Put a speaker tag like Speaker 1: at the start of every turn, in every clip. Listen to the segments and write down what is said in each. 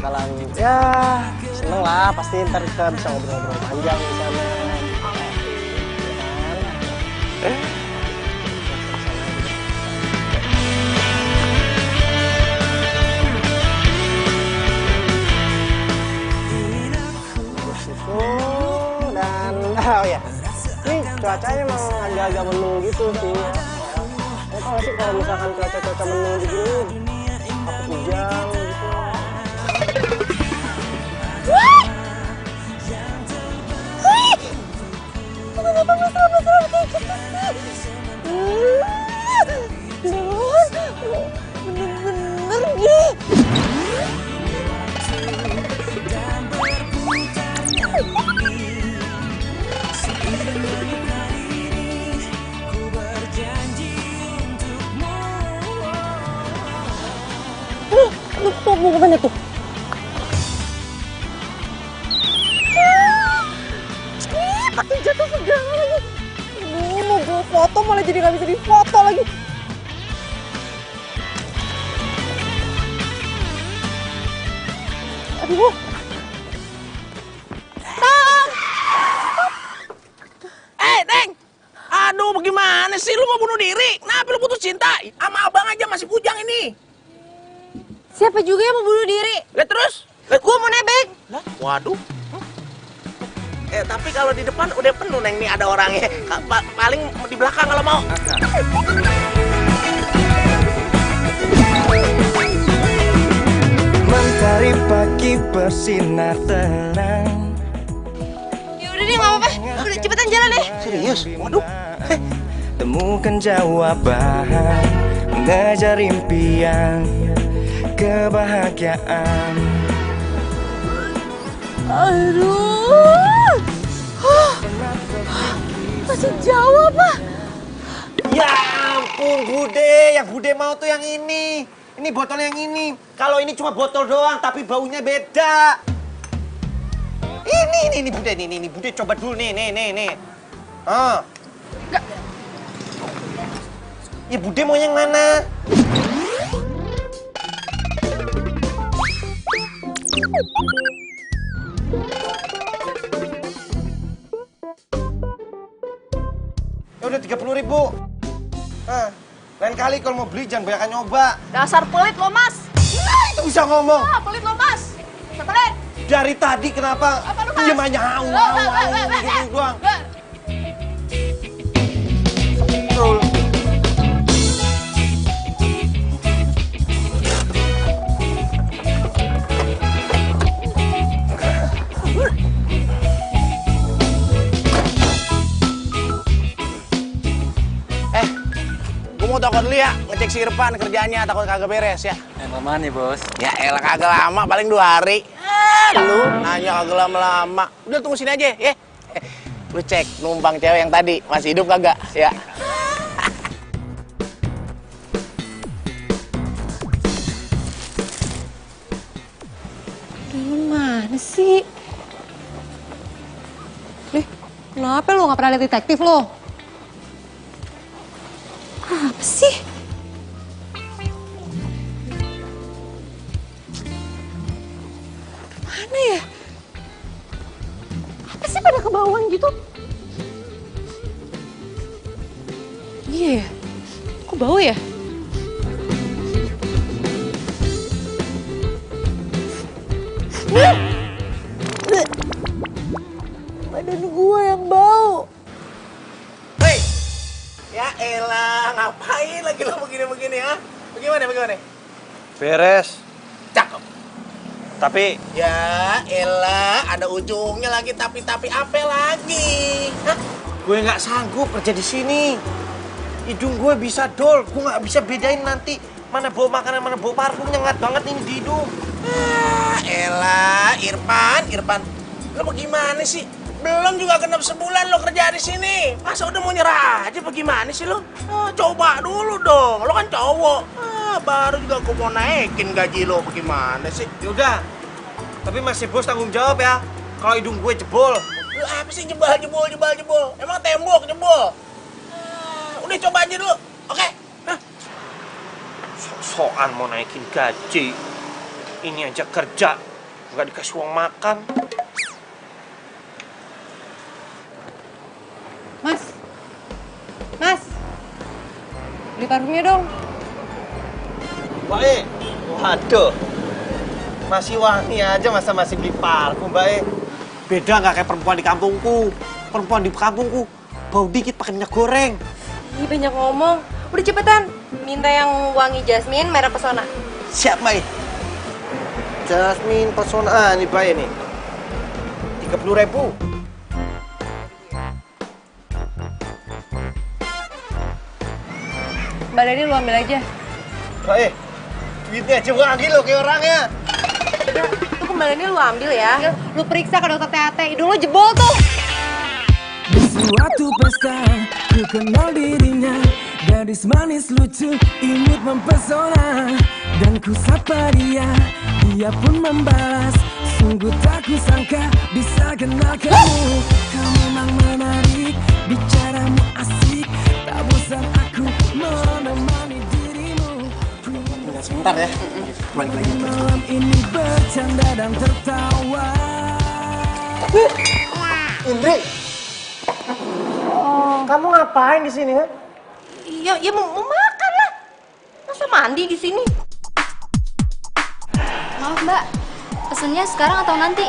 Speaker 1: bakalan ya seneng lah, pasti ntar kita bisa ngobrol-ngobrol panjang di sana. Dan oh ya, ini cuacanya emang agak-agak mendung gitu sih ya. Kamu tau gak sih kalau misalkan cuaca mendung begini, takut hujan gitu.
Speaker 2: Kenapa mesra-mesraan kayak gitu sih? Bener-bener nih. Tuh, mau kemana tuh? Pakai jatuh segala lagi. Mau gue foto malah jadi gak bisa difoto lagi. Aduh.
Speaker 3: Neng! Aduh, bagaimana sih? Lu mau bunuh diri? Kenapa lu putus cinta? Sama abang aja masih bujang ini.
Speaker 2: Siapa juga yang mau bunuh diri?
Speaker 3: Lihat terus.
Speaker 2: Gue mau nebeng.
Speaker 3: Waduh. Tapi kalau di depan udah penuh, Neng, nih ada orangnya. Paling di belakang kalau mau.
Speaker 4: Mentari pagi bersinar terang.
Speaker 2: Ya udah deh, nggak apa-apa. Udah cepetan jalan deh.
Speaker 3: Serius? Waduh.
Speaker 4: Temukan jawaban, mengejar impian, kebahagiaan.
Speaker 2: Aduh. Masih jauh apa?
Speaker 5: Ya ampun, Bude. Yang Bude mau tuh yang ini. Ini botol yang ini. Kalau ini cuma botol doang, tapi baunya beda. Ini Bude. Ini Bude coba dulu nih. Ah. Ya Bude mau yang mana? Ya udah 30.000. Lain kali kalau mau beli jangan banyak nyoba.
Speaker 2: Dasar pelit lo, Mas.
Speaker 5: Nah, itu bisa ngomong.
Speaker 2: Pelit lo, Mas. Setelah.
Speaker 5: Dari tadi kenapa diem aja au gitu doang. Betul.
Speaker 3: Gue mau toko dulu ya, ngecek si Irfan kerjaannya, takut kagak beres ya.
Speaker 1: Lama nih bos.
Speaker 3: Ya elah kagak lama, paling 2 hari. Lu nanya kagak lama-lama. Udah tunggu sini aja ya. Lu cek numpang cewek yang tadi, masih hidup kagak ya.
Speaker 2: Mana sih? Kenapa lo nggak pernah lihat detektif lo? Apa sih? Mana ya? Apa sih pada kebauan gitu? Iya ya? Kok bau ya? Badan gue yang bau.
Speaker 3: Hei, ya elah ngapain lagi lo begini-begini ya? Bagaimana?
Speaker 5: Beres.
Speaker 3: Cakep.
Speaker 5: Tapi
Speaker 3: Ya elah, ada ujungnya lagi tapi apa lagi? Hah?
Speaker 5: gue nggak sanggup kerja di sini. Hidung gue bisa dol. Gue nggak bisa bedain nanti mana bau makanan, mana bau parfum. Nyengat banget ini di hidung.
Speaker 3: Elah, Irfan. Lo bagaimana sih? Belum juga genap sebulan lo kerja di sini. Masa udah mau nyerah aja bagaimana sih lo? Coba dulu dong, lo kan cowok. Baru juga gue mau naikin gaji lo, bagaimana sih?
Speaker 5: Yaudah. Tapi masih bos tanggung jawab ya. Kalau hidung gue jebol.
Speaker 3: Lo apa sih jebol? Emang tembok jebol? Udah coba aja dulu, oke?
Speaker 5: Sok-sokan mau naikin gaji. Ini aja kerja
Speaker 3: nggak dikasih uang makan.
Speaker 2: Mas, beli parfumnya dong.
Speaker 5: Mbak E, waduh. Masih wangi aja masa masih beli parfum, Mbak E. Beda nggak kayak perempuan di kampungku. Perempuan di kampungku bau dikit pakai minyak goreng.
Speaker 2: Ih, banyak ngomong. Udah cepetan, minta yang wangi jasmine merek Pesona.
Speaker 5: Siap, Mbak E. Jasmine Pesona nih, Mbak E nih. 30.000.
Speaker 2: Mbak Dani lu ambil aja.
Speaker 5: Mbak E, duitnya aja wangi loh kayak orangnya.
Speaker 2: Itu kembaliannya lu ambil ya. Lu periksa ke dokter THT, hidung lu jebol tuh.
Speaker 6: Di suatu pesta, ku kenal dirinya. Gadis manis lucu, imut mempesona. Dan ku sapa dia, dia pun membalas. Sungguh tak kusangka bisa kenal kamu. Kau memang menarik, bicaramu asik. Tak bosan aku menemani dirimu.
Speaker 5: Tinggal sebentar ya. Balik lagi.
Speaker 6: Malam ini bercanda dan tertawa.
Speaker 1: Indri, kamu ngapain di sini? Ha?
Speaker 2: Ya mau makan lah. Masa mandi di sini?
Speaker 7: Maaf mbak, pesennya sekarang atau nanti?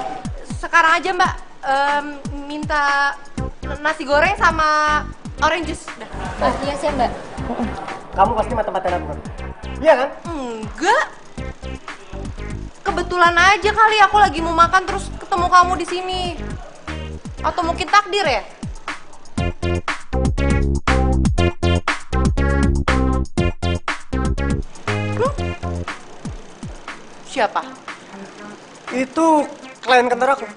Speaker 2: Sekarang aja mbak. Minta nasi goreng sama orange juice. Dah.
Speaker 7: Oh iya sih mbak.
Speaker 1: Kamu pasti mata-matain aku kan? Iya kan?
Speaker 2: Enggak. Kebetulan aja kali aku lagi mau makan terus ketemu kamu di sini. Atau mungkin takdir ya? Siapa?
Speaker 1: Itu klien kantor aku.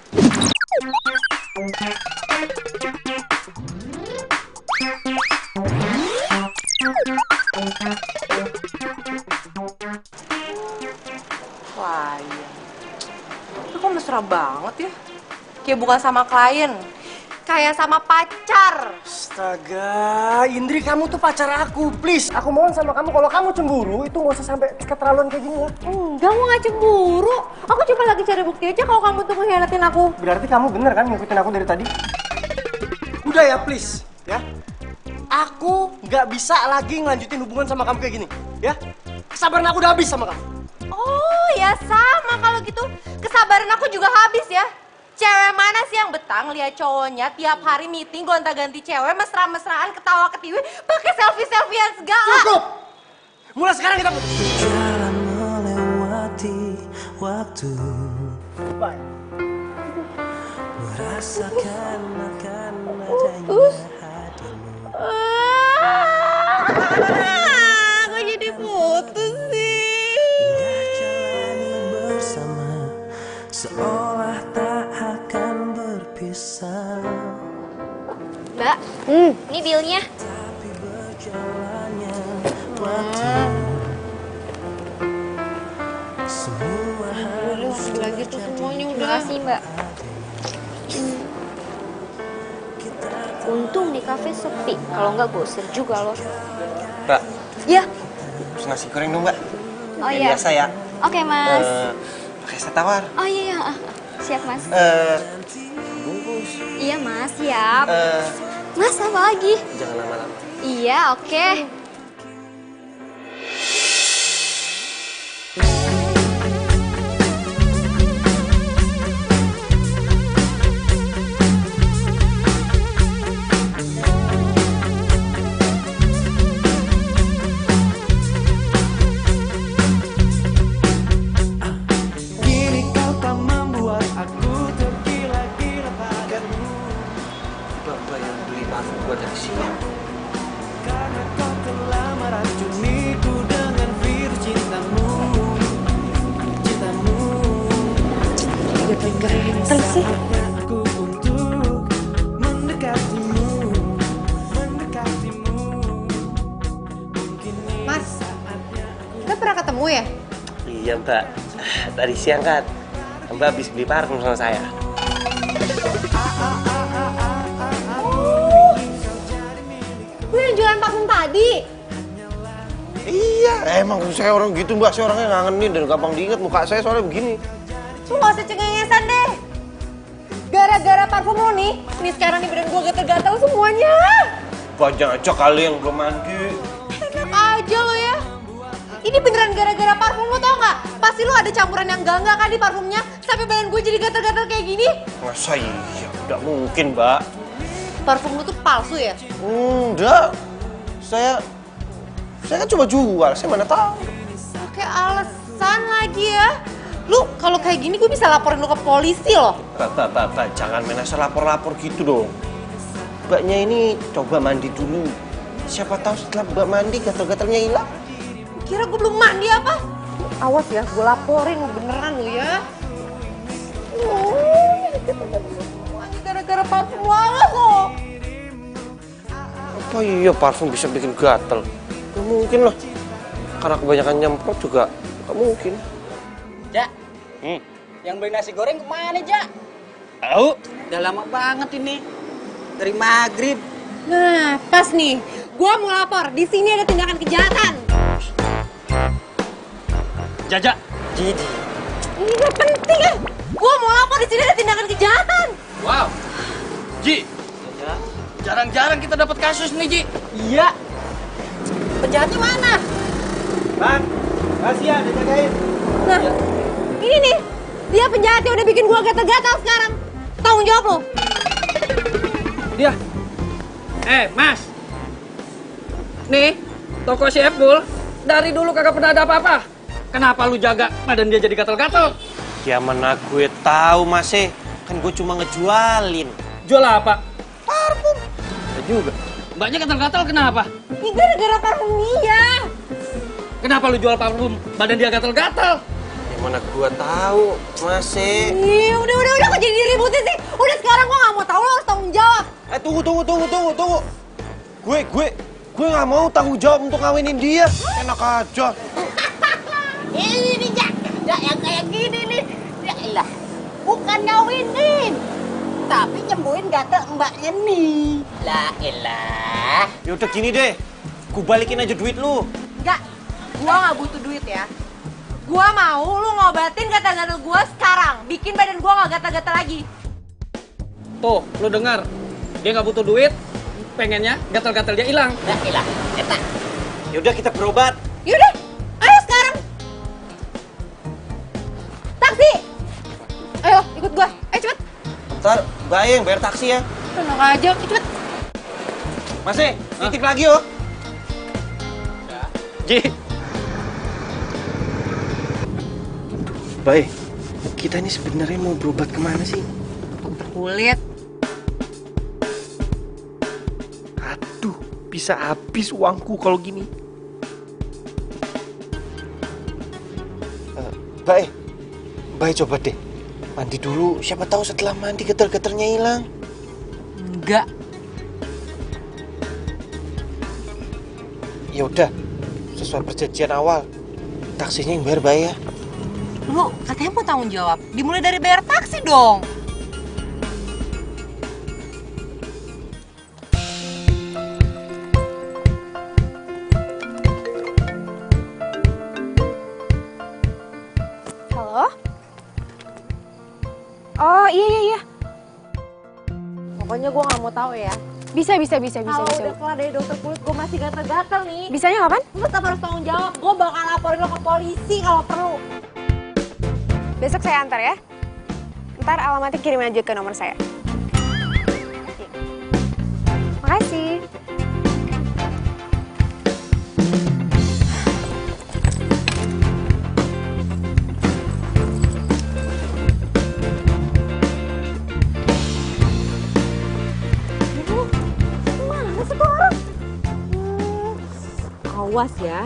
Speaker 2: Klien. Itu kok mesra banget ya? Kayak bukan sama klien, kayak sama pacar.
Speaker 1: Astaga, Indri kamu tuh pacar aku, please. Aku mohon sama kamu, kalau kamu cemburu itu nggak usah sampai keterlaluan kayak gini ya.
Speaker 2: Enggak, mau nggak cemburu. Aku cuma lagi cari bukti aja kalau kamu tuh mengkhianatin aku.
Speaker 1: Berarti kamu bener kan ngikutin aku dari tadi? Udah ya, please. Ya. Aku nggak bisa lagi ngelanjutin hubungan sama kamu kayak gini. Ya. Kesabaran aku udah habis sama kamu.
Speaker 2: Oh ya sama kalau gitu. Kesabaran aku juga habis ya. Cewek mana sih yang betang lihat cowoknya tiap hari meeting gonta-ganti cewek, mesra-mesraan, ketawa-ketiwi, pakai selfie-selfiean segala.
Speaker 1: Cukup! Mulai sekarang kita
Speaker 6: Jalan melewati waktu.
Speaker 1: Bye.
Speaker 6: Merasakan akan adanya hatimu.
Speaker 2: Kok jadi putus sih?
Speaker 6: Jalani bersama seolah tak akan berpisah.
Speaker 7: Mbak, ini bilnya.
Speaker 6: Tapi berjalannya waktu. Semua harus
Speaker 2: Lagi tuh semuanya udah.
Speaker 7: Makasih mbak. Untung di kafe sepi, kalau nggak gosir juga loh.
Speaker 5: Mbak,
Speaker 7: Ya.
Speaker 5: pesen nasi goreng dong, Mbak.
Speaker 7: Oh
Speaker 5: Yang
Speaker 7: iya.
Speaker 5: biasa ya.
Speaker 7: Oke mas.
Speaker 5: Pakai es tawar.
Speaker 7: Oh iya, iya. Siap mas.
Speaker 5: Bungkus.
Speaker 7: Iya mas, siap. Mas apa lagi?
Speaker 5: Jangan lama-lama.
Speaker 7: Iya, oke.
Speaker 6: Kini kau tak membuat aku tergila-gila padamu.
Speaker 5: Bapak yang beli parfum gua dari siang.
Speaker 6: Karena kau telah meracuniku dengan virus cintamu. Cintamu.
Speaker 2: Ganteng sih.
Speaker 6: Aku untuk mendekatimu. Mendekatimu. Mungkin ini
Speaker 2: Mas,
Speaker 6: saatnya aku
Speaker 2: kita pernah ketemu ya?
Speaker 5: Iya, Mbak. Tadi siang kan, Mbak habis beli parfum sama saya.
Speaker 2: Gue yang jualan parfum tadi.
Speaker 3: Iya, emang saya orang gitu Mbak, saya orangnya ngangenin dan gampang diingat muka saya soalnya begini.
Speaker 2: Lu gak usah cengengesan deh. Gara-gara parfum lo nih sekarang nih badan gue gatel-gatel semuanya.
Speaker 5: Banyak aja kali yang belum mandi.
Speaker 2: Enak aja lo ya. Ini beneran gara-gara parfum lo tau gak? Pasti lo ada campuran yang enggak kan di parfumnya. Sampai badan gue jadi gatel-gatel kayak gini.
Speaker 5: Masa iya? Nggak mungkin, Mbak.
Speaker 2: Parfum lo tuh palsu ya?
Speaker 5: Enggak. Saya kan coba jual, saya mana tahu.
Speaker 2: Pakai alasan lagi ya. Lu kalau kayak gini gue bisa laporin lu ke polisi loh.
Speaker 5: Mbak, jangan main asal lapor-lapor gitu dong. Mbaknya ini coba mandi dulu. Siapa tahu setelah Mbak mandi gatal-gatalnya hilang.
Speaker 2: Kira gue belum mandi apa? Awas ya, gue laporin beneran lu ya. Gara-gara parfum banget loh.
Speaker 5: Apa iya parfum bisa bikin gatal? Gak mungkin loh. Karena kebanyakan nyemprot juga gak mungkin.
Speaker 8: Jak, yang beli nasi goreng kemana, Jak?
Speaker 5: Tahu?
Speaker 8: Udah lama banget ini. Dari maghrib.
Speaker 2: Nah, pas nih. Gue mau lapor. Di sini ada tindakan kejahatan.
Speaker 5: Jajak. Jiji.
Speaker 2: Ini gak penting ya. Gue mau lapor di sini ada tindakan kejahatan.
Speaker 8: Wow. Ji. Jarang-jarang kita dapat kasus nih, Ji. Iya.
Speaker 2: Penjahatnya mana?
Speaker 5: Bang, kasih ya, dijagain.
Speaker 2: Nah, ini nih. Dia penjahatnya udah bikin gue gatal-gatal sekarang. Tanggung jawab lo.
Speaker 8: Dia. Mas. Nih, toko si Epul dari dulu kagak pernah ada apa-apa. Kenapa lu jaga badan dia jadi gatal-gatal?
Speaker 5: Ya mana gue tahu Mas kan gue cuma ngejualin.
Speaker 8: Jual apa?
Speaker 5: Parfum. Ya juga.
Speaker 8: Mbaknya gatal-gatal kenapa?
Speaker 2: Ini gara-gara parfum dia.
Speaker 8: Kenapa lu jual parfum badan dia gatal-gatal?
Speaker 5: Ya mana gue tahu Mas.
Speaker 2: Ih, udah kok jadi diributin sih. Udah sekarang gue gak mau tahu, lo harus tanggung jawab.
Speaker 5: Tunggu. Gue nggak mau tanggung jawab untuk ngawinin dia. Enak aja.
Speaker 7: Ini nih, Jak yang kayak gini nih. Ya elah, bukan ngawinin. Tapi nyembuhin gatel mbaknya nih. Lah elah.
Speaker 5: Ya udah gini deh. Gue balikin aja duit lu.
Speaker 2: Enggak, gue gak butuh duit ya. Gue mau lu ngobatin gatal-gatal gue sekarang. Bikin badan gue gak gatal-gatal lagi.
Speaker 8: Tuh, lu dengar. Dia nggak butuh duit, pengennya gatal-gatal dia hilang.
Speaker 7: Lah elah, etak.
Speaker 5: Ya udah kita berobat.
Speaker 2: Yaudah, ayo sekarang. Taksi! Ayo, ikut gue. Ayo cepet.
Speaker 5: Ntar Mbak yang bayar taksi ya.
Speaker 2: Tenang aja, cepet.
Speaker 5: Mas titip lagi yo. Ji. Mbak kita ini sebenarnya mau berobat kemana sih?
Speaker 2: Dokter kulit.
Speaker 5: Aduh, bisa habis uangku kalau gini. Mbak coba deh mandi dulu. Siapa tahu setelah mandi gatal-gatalnya hilang.
Speaker 2: Enggak.
Speaker 5: Ya udah, sesuai perjanjian awal. Taksinya yang bayar Mbak ya.
Speaker 2: Lu katanya mau tanggung jawab. Dimulai dari bayar taksi dong.
Speaker 7: Halo? Oh iya.
Speaker 2: Pokoknya gue gak mau tahu ya.
Speaker 7: Bisa.
Speaker 2: Kalau udah kelar dari dokter kulit, gue masih gatal-gatal nih.
Speaker 7: Bisanya kapan?
Speaker 2: Lu tetap harus tanggung jawab. Gue bakal laporin lo ke polisi kalau perlu.
Speaker 7: Besok saya antar ya. Ntar alamatnya kirim aja ke nomor saya. Makasih.
Speaker 2: Mana sih tuh orang? Awas ya.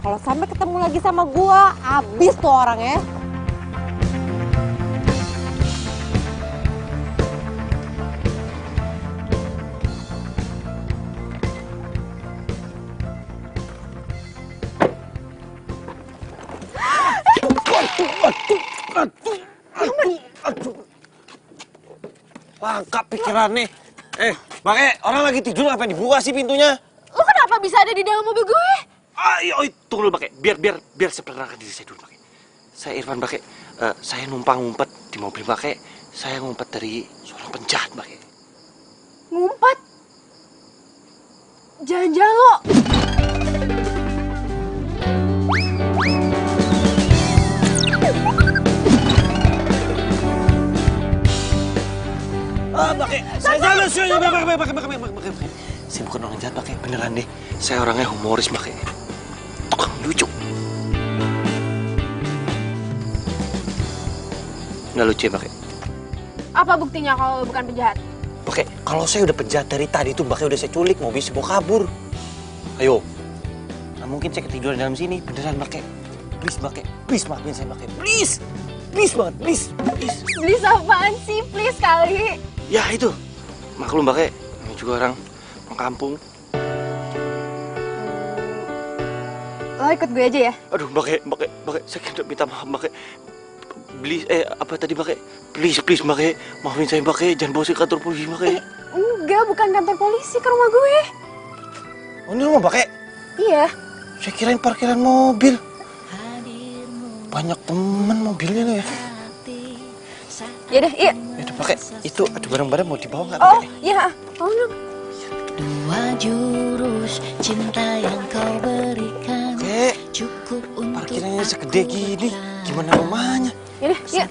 Speaker 2: Kalau sampai ketemu lagi sama gue, abis tuh orangnya.
Speaker 5: Aduh. Lengkap pikirannya. Bang orang lagi tidur ngapain dibuka sih pintunya?
Speaker 2: Lu kenapa bisa ada di dalam mobil gue?
Speaker 5: Ayo, tunggu dulu Bang. Biar saya perkenalkan diri saya dulu Bang. Saya Irfan Bang. Saya numpang ngumpet di mobil Mbak. Saya ngumpet dari seorang penjahat Mbak.
Speaker 2: Ngumpet? Jangan-jangan lo...
Speaker 5: Saya bukan orang jahat, Mbak. Beneran deh. Saya orangnya humoris, Mbak. Tukang lucu. Nggak lucu ya, Mbak?
Speaker 2: Apa buktinya kalau lo bukan penjahat?
Speaker 5: Mbak, kalau saya udah penjahat dari tadi tuh, Mbak, udah saya culik, mau bisa bawa kabur. Ayo. Nah, mungkin saya ketiduran dalam sini. Beneran, Mbak. Please, Mbak. Please, maafin saya, Mbak. Please. Please banget, please.
Speaker 2: Please apaan sih? Please kali.
Speaker 5: Ya, itu. Maklum, Mbak. Ini juga orang kampung.
Speaker 2: Lo ikut gue aja ya?
Speaker 5: Aduh, Mbak, saya kena minta maaf, Mbak. Please, apa tadi, Mbak? Please, Mbak. Maafin saya, Mbak. Jangan bawa saya ke kantor polisi, Mbak.
Speaker 2: Enggak, bukan kantor polisi, ke rumah gue.
Speaker 5: Oh, ini rumah, Mbak?
Speaker 2: Iya.
Speaker 5: Saya kirain parkiran mobil. Banyak temen mobilnya nih ya.
Speaker 2: Yaudah, iya.
Speaker 5: Yaudah, Mbak. Itu ada barang-barang mau dibawa nggak,
Speaker 2: Oh,
Speaker 5: Mbak?
Speaker 2: iya. Oh, no.
Speaker 9: Dua jurus cinta yang kau berikan cukup untuk
Speaker 5: parkirannya segede gini. Gimana rumahnya?
Speaker 2: Yaudah, iya.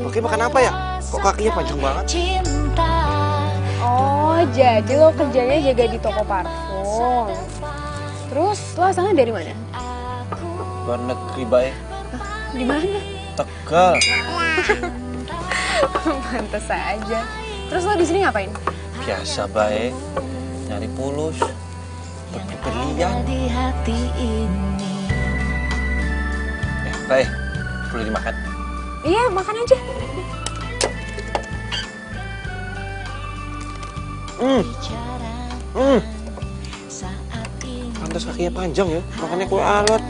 Speaker 5: Oke, makan apa ya? Kok kakinya panjang banget?
Speaker 2: Oh, jadi lo kerjanya jaga di toko parfum. Terus lo asalnya dari mana?
Speaker 5: Luar negeri, Mbak.
Speaker 2: Di mana?
Speaker 5: Tegal.
Speaker 2: Pantes aja. Terus lo di sini ngapain?
Speaker 5: Biasa, Mbak. Nyari pulus. Berlian.
Speaker 9: di hati ini.
Speaker 5: Mbak, boleh dimakan?
Speaker 2: Iya, makan aja.
Speaker 5: Pantas kakinya panjang ya, makannya kue alat.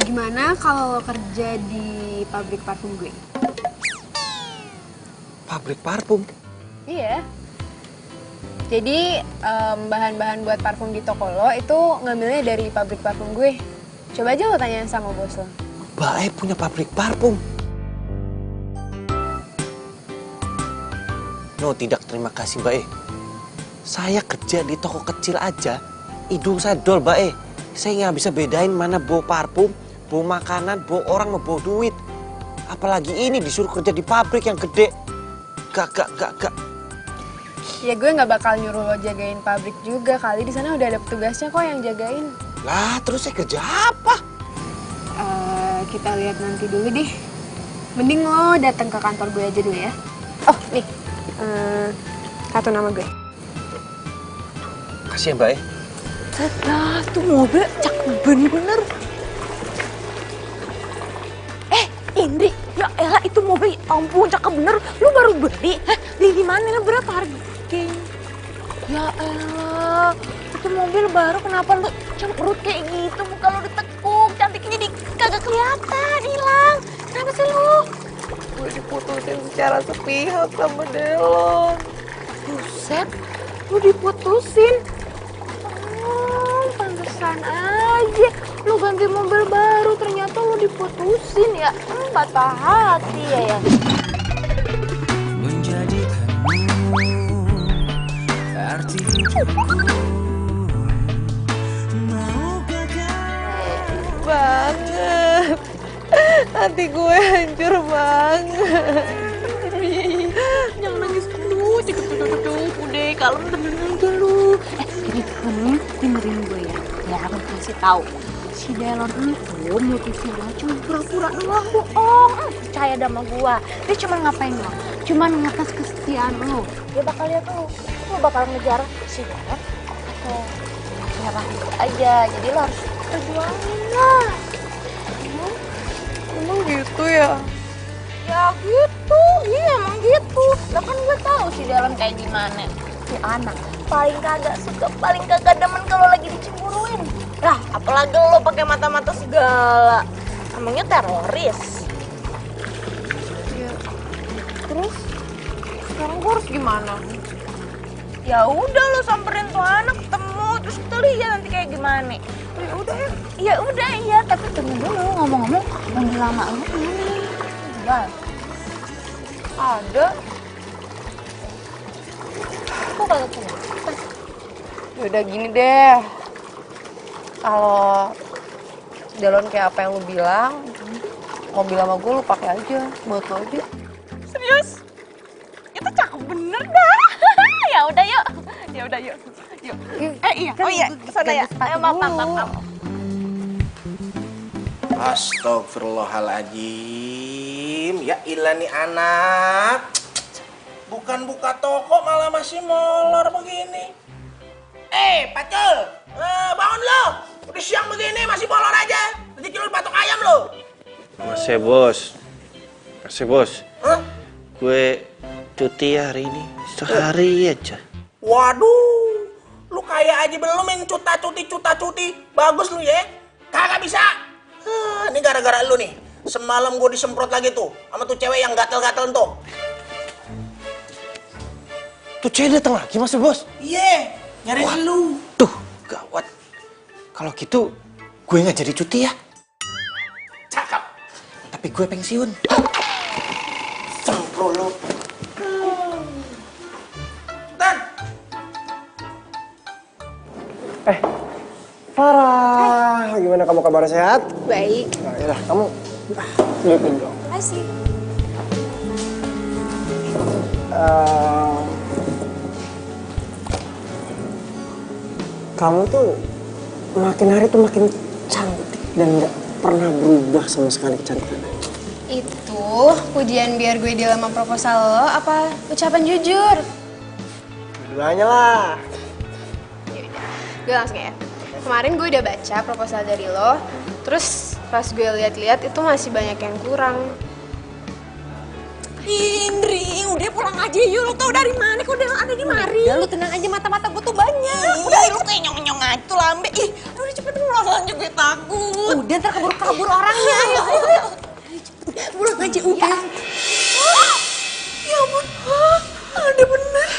Speaker 2: Gimana kalau lo kerja di pabrik parfum gue?
Speaker 5: Pabrik parfum?
Speaker 2: Iya. Jadi bahan-bahan buat parfum di toko lo itu ngambilnya dari pabrik parfum gue. Coba aja lo tanya sama bos lo.
Speaker 5: Mbak punya pabrik parfum? No, tidak, terima kasih, Mbak. Saya kerja di toko kecil aja, hidung saya dol, Mbak. Saya nggak bisa bedain mana bau parfum, bau makanan, bau orang, mau bau duit. Apalagi ini disuruh kerja di pabrik yang gede. Gak.
Speaker 2: Ya gue nggak bakal nyuruh lo jagain pabrik juga, kali di sana udah ada petugasnya kok yang jagain.
Speaker 5: Lah, terus saya kerja apa?
Speaker 2: Kita lihat nanti dulu deh. Mending lo datang ke kantor gue aja dulu ya. Oh, nih. Kartu nama gue.
Speaker 5: Kasih ya, Mbak.
Speaker 2: Nah, tuh mobil cakep bener. Indri, ya elah itu mobil, ampun cakep bener. Lu baru beli? Hah? Beli di mana? Berapa harganya? Ya elah, itu mobil baru kenapa lu cemberut kayak gitu? Muka lu ditekuk, cantiknya jadi kagak kelihatan, hilang. Kenapa sih lu? Gue diputusin secara sepihak sama Delon. Buset, lu diputusin? Pantesan aja. Lu ganti mobil baru, ternyata lu diputusin ya. Patah hati ya.
Speaker 6: Menjadikanmu arti hidupku.
Speaker 2: Banget. Hati gue hancur banget. Jangan nangis dulu. Udah kalem tenang aja lu. Ini dengerin gue ya. Ya aku kasih tahu. Si Delon itu motifnya cuma pura-pura doang, bohong. Percaya sama gua. Dia cuma ngapain lo? Cuma ngetes kesetiaan lo. Dia bakal lihat lo bakal ngejar si Delon atau nyerah itu aja. Jadi lo harus perjuangin lah. Emang gitu ya? Ya gitu, iya emang gitu. Lah kan gue tahu si Delon kayak gimana. Si anak paling kagak suka, paling kagak demen kalau lagi dicemburuin. Lah, apalagi lo pakai mata-mata segala. Emangnya teroris. Ya. Terus sekarang gue harus gimana? Ya udah lo samperin tuh anak ketemu terus kita lihat nanti kayak gimana.
Speaker 10: Ya udah iya, tapi tunggu dulu ngomong-ngomong manggil lama lu kemana? Enggak. Ada. Kok kagak kenapa?
Speaker 2: Yaudah gini deh. Kalau Delon kayak apa yang lu bilang, mobil sama gue lu pakai aja buat lo aja.
Speaker 10: Serius? Itu cakep bener dah. Ya udah yuk. Ya udah yuk. Yuk. Iya. Oh iya, kesana ya. Ayo maaf.
Speaker 3: Astagfirullahaladzim. Ya ilah nih anak. Bukan buka toko malah masih molor begini. Pacul, bangun lo. Udah siang begini masih molor aja. Nanti kilo patok ayam lo.
Speaker 5: Masih bos.
Speaker 3: Hah?
Speaker 5: Gue cuti hari ini. Sehari aja.
Speaker 3: Waduh, lu kaya aja belum yang cuta cuti. Bagus lu ya. Kagak bisa. Ini gara-gara lu nih. Semalam gue disemprot lagi tuh sama tuh cewek yang gatel-gatel tuh.
Speaker 5: Tuh cewek datang lagi Mas Bos.
Speaker 3: Iya, nyariin lu.
Speaker 5: Tuh, gawat. Kalau gitu, gue nggak jadi cuti ya.
Speaker 3: Cakep.
Speaker 5: Tapi gue pensiun.
Speaker 3: Sempro lu. Dan.
Speaker 1: Farah, gimana kamu kabar sehat?
Speaker 10: Baik.
Speaker 1: Nah, yaudah, kamu liatin dong.
Speaker 10: Asik.
Speaker 1: Kamu tuh makin hari tuh makin cantik dan nggak pernah berubah sama sekali kecantikannya.
Speaker 10: Itu pujian biar gue deal sama proposal lo apa ucapan jujur?
Speaker 1: Dua-duanya lah.
Speaker 10: Gue langsung ya. Kemarin gue udah baca proposal dari lo, terus pas gue lihat-lihat itu masih banyak yang kurang.
Speaker 2: Indri, udah pulang aja yuk. Lu tau dari mana kok udah ada di mari? Ya lu tenang aja, mata-mata gue tuh banyak.
Speaker 10: Udah lu kayak nyong-nyong aja tuh lambe. Ih, udah cepet pulang aja gue takut.
Speaker 2: Udah ntar kabur orangnya. Ayo.
Speaker 10: Pulang aja udah.
Speaker 2: Ya ampun, ada bener.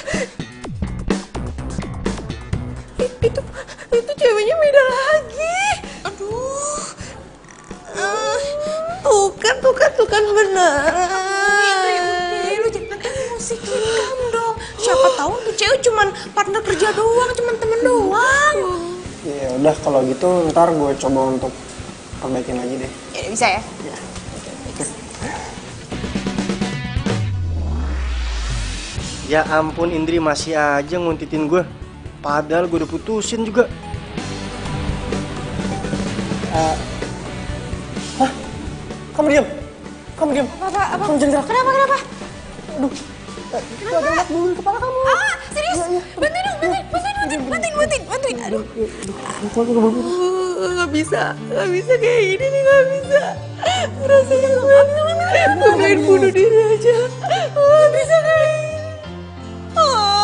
Speaker 2: Itu ceweknya beda lagi. Aduh. Tuh kan bener.
Speaker 10: Lu jangan musikin kamu dong. Siapa tahu tuh cewek cuman partner kerja doang, cuman temen doang.
Speaker 1: Ya udah kalau gitu ntar gue coba untuk perbaikin lagi deh.
Speaker 10: Ya bisa ya?
Speaker 5: Ya ampun Indri masih aja nguntitin gue. Padahal gue udah putusin juga.
Speaker 1: Kamu diam.
Speaker 10: Apa?
Speaker 1: Kamu jangan gerak.
Speaker 10: Kenapa?
Speaker 1: Aduh, itu ada ulat bulu di kepala kamu.
Speaker 10: Serius? Bantuin dong, bantuin. Aduh.
Speaker 2: Gak bisa kayak gini nih, gak bisa. Rasanya gue pengen bunuh diri aja. Gak bisa kayak gini.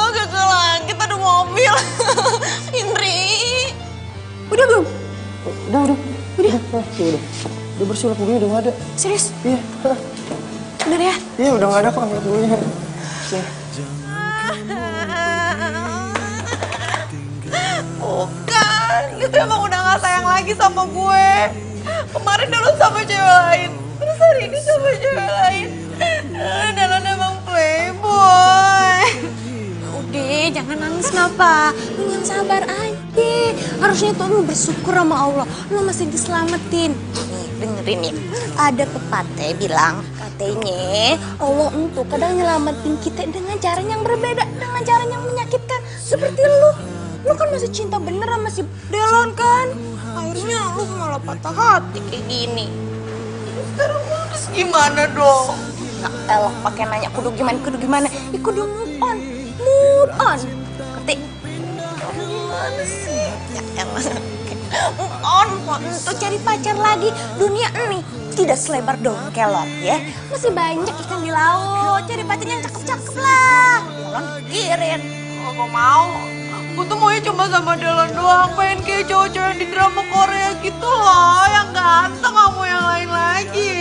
Speaker 2: Gagal lagi, kita ada mobil. Indri.
Speaker 1: Udah belum? Udah. Udah bersih ulat bulunya, udah nggak ada.
Speaker 10: Serius?
Speaker 1: Iya.
Speaker 10: Bener ya?
Speaker 1: Iya, udah nggak ada kok ulat bulunya.
Speaker 2: Bukan, itu emang udah gak sayang lagi sama gue. Kemarin dulu sama cewek lain, terus hari ini sama cewek lain. Dan emang playboy.
Speaker 10: Udah, jangan nangis kenapa? Lu yang sabar aja. Harusnya tuh lu bersyukur sama Allah. Lu masih diselamatin. Nih, dengerin nih. Ada pepatah bilang, katanya Allah untuk kadang nyelamatin kita dengan cara yang berbeda, dengan cara yang menyakitkan. Seperti lu. Lu kan masih cinta bener sama si Delon kan? Akhirnya lu malah patah hati kayak gini.
Speaker 2: Sekarang gue harus gimana dong?
Speaker 10: Nah, elah pakai nanya kudu gimana? Ya kudu move on. Ketik.
Speaker 2: Gimana sih?
Speaker 10: Ya elah. Move on untuk cari pacar lagi. Dunia ini tidak selebar daun kelor ya. Masih banyak ikan di laut. Cari pacar yang cakep-cakep lah. Tolong pikirin.
Speaker 2: Gak mau. Gue tuh maunya cuma sama Delon doang. Pengen kayak cowok-cowok di drama Korea gitu loh. Yang ganteng, gak mau yang lain lagi.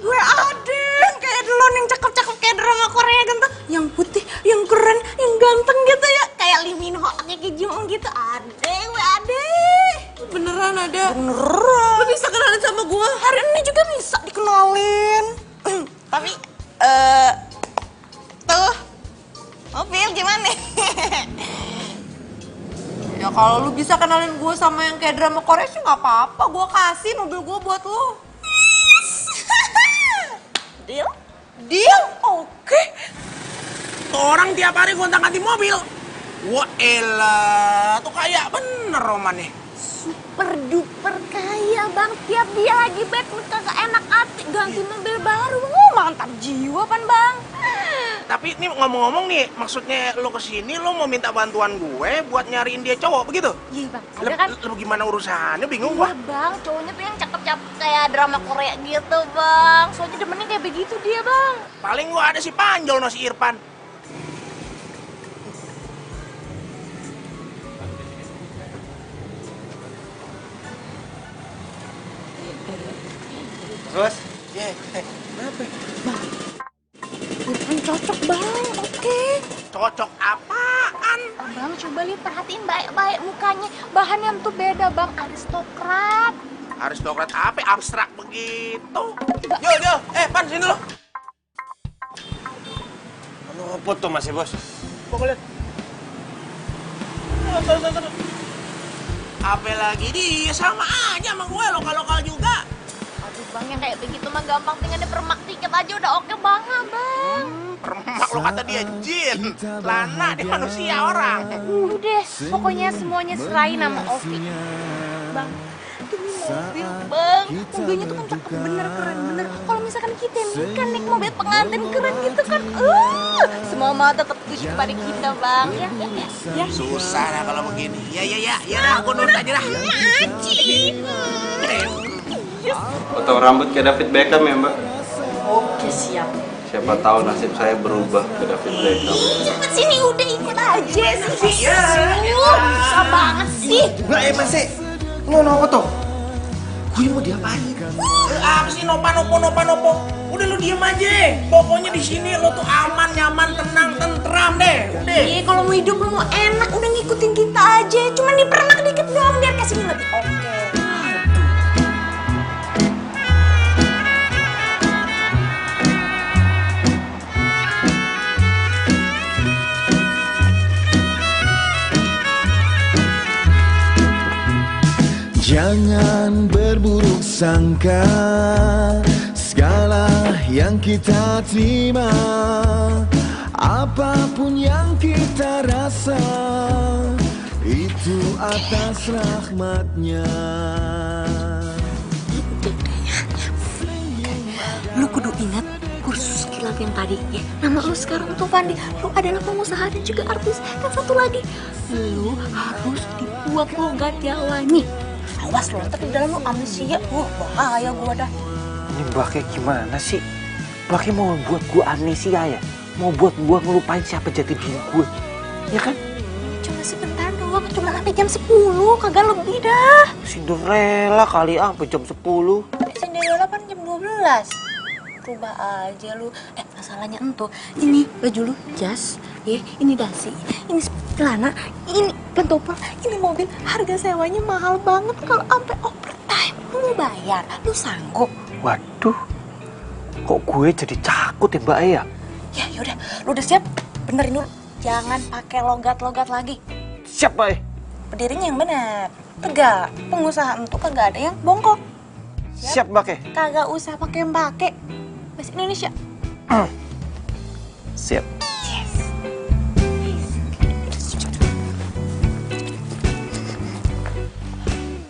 Speaker 10: Gue ada kayak Delon yang cakep-cakep kayak drama Korea ganteng. Yang putih, yang keren, yang ganteng gitu ya. Kayak Lee Min Ho
Speaker 2: Kalau lu bisa kenalin gue sama yang kayak drama Korea sih nggak apa-apa. Gue kasih mobil gue buat lu.
Speaker 7: Deal?
Speaker 2: Deal? Oke.
Speaker 3: Orang tiap hari gonta-ganti mobil. Wah elah, tuh kayak bener romannya.
Speaker 10: Super duper kaya bang, tiap dia lagi bad mood kagak enak hati ganti mobil baru. Mantap jiwa kan bang.
Speaker 3: Tapi ini ngomong-ngomong nih, maksudnya lo kesini lo mau minta bantuan gue buat nyariin dia cowok begitu?
Speaker 10: Iya bang, ada kan?
Speaker 3: Lo gimana urusannya? Bingung
Speaker 10: Iya
Speaker 3: gua.
Speaker 10: bang, cowoknya tuh yang cakep-cakep kayak drama Korea gitu bang. Soalnya demennya kayak begitu dia bang.
Speaker 3: Paling gua ada si Panjol no si Irfan.
Speaker 5: Bos,
Speaker 10: Irfan cocok bang, oke.
Speaker 3: Cocok apaan?
Speaker 10: Bang coba lihat perhatiin baik-baik mukanya. Bahannya tuh beda bang, aristokrat.
Speaker 3: Aristokrat apa? Abstrak begitu. Yo, Pan sini lo.
Speaker 5: apa tuh masih bos?
Speaker 3: Kok lihat? Apa lagi dia sama aja sama gue lokal-lokal juga.
Speaker 10: Aduh bang, yang kayak begitu mah gampang, tinggal dipermak dikit aja udah oke banget bang.
Speaker 3: Permak lo kata dia jin. Lana dia manusia orang.
Speaker 10: Udah, pokoknya semuanya serahin sama Ovi. Bang, demi mobil bang, mobilnya tuh kan cakep bener, keren bener. Kalau misalkan kita nikah naik mobil pengantin keren gitu kan, semua mata tertuju kepada kita bang. Ya.
Speaker 3: Susah lah kalau begini. Ya dah, aku nurut aja dah.
Speaker 5: Potong rambut kayak David Beckham ya mbak?
Speaker 7: Oke, siap.
Speaker 5: Siapa tahu nasib saya berubah ke David Beckham.
Speaker 10: Cepet sini udah ikut aja sih.
Speaker 3: Iya.
Speaker 10: Bisa banget sih.
Speaker 5: Mbak masih ngono apa tuh? Gue mau diapain?
Speaker 3: Apa sih nopo? Udah lu diem aja. Pokoknya di sini lo tuh aman, nyaman, tenang, tentram deh. Udah.
Speaker 10: Iya, kalau mau hidup lu mau enak udah ngikutin kita aja. Cuman dipermak dikit doang biar kasihnya lebih oke.
Speaker 6: Jangan berburuk sangka, segala yang kita terima, apapun yang kita rasa, itu atas rahmatnya.
Speaker 10: Lu kudu ingat kursus kilap yang tadi ya. Nama lu sekarang tuh Pandi. Lu adalah pengusaha dan juga artis. Dan satu lagi, lu harus dibuat logat Jawanya. Awas lo, ntar di dalam lu amnesia. Bahaya gua dah.
Speaker 1: Ini Mbak kayak gimana sih? Mbak kayak mau buat gue amnesia ya? Mau buat gue ngelupain siapa jati diri gue? Ya kan?
Speaker 10: Cuma sebentar doang, cuma sampai jam 10, kagak lebih dah.
Speaker 1: Cinderella kali sampai jam 10.
Speaker 10: Cinderella kan jam 12. Rubah aja lu. Masalahnya entuh. Ini baju lu jas, ya, ini dasi, ini celana, ini pentopel, ini mobil. Harga sewanya mahal banget kalau sampai overtime. Lu mau bayar, lu sanggup?
Speaker 1: Waduh, kok gue jadi takut ya Mbak ya?
Speaker 10: Ya yaudah, lu udah siap? Benerin dulu. Jangan pakai logat-logat lagi.
Speaker 1: Siap Mbak.
Speaker 10: Berdirinya yang benar, tegak. Pengusaha entuh kagak ada yang bongkok.
Speaker 1: Siap Mbak.
Speaker 10: Kagak usah pakai yang pakai. Bahasa Indonesia.
Speaker 1: Siap.
Speaker 10: Yes.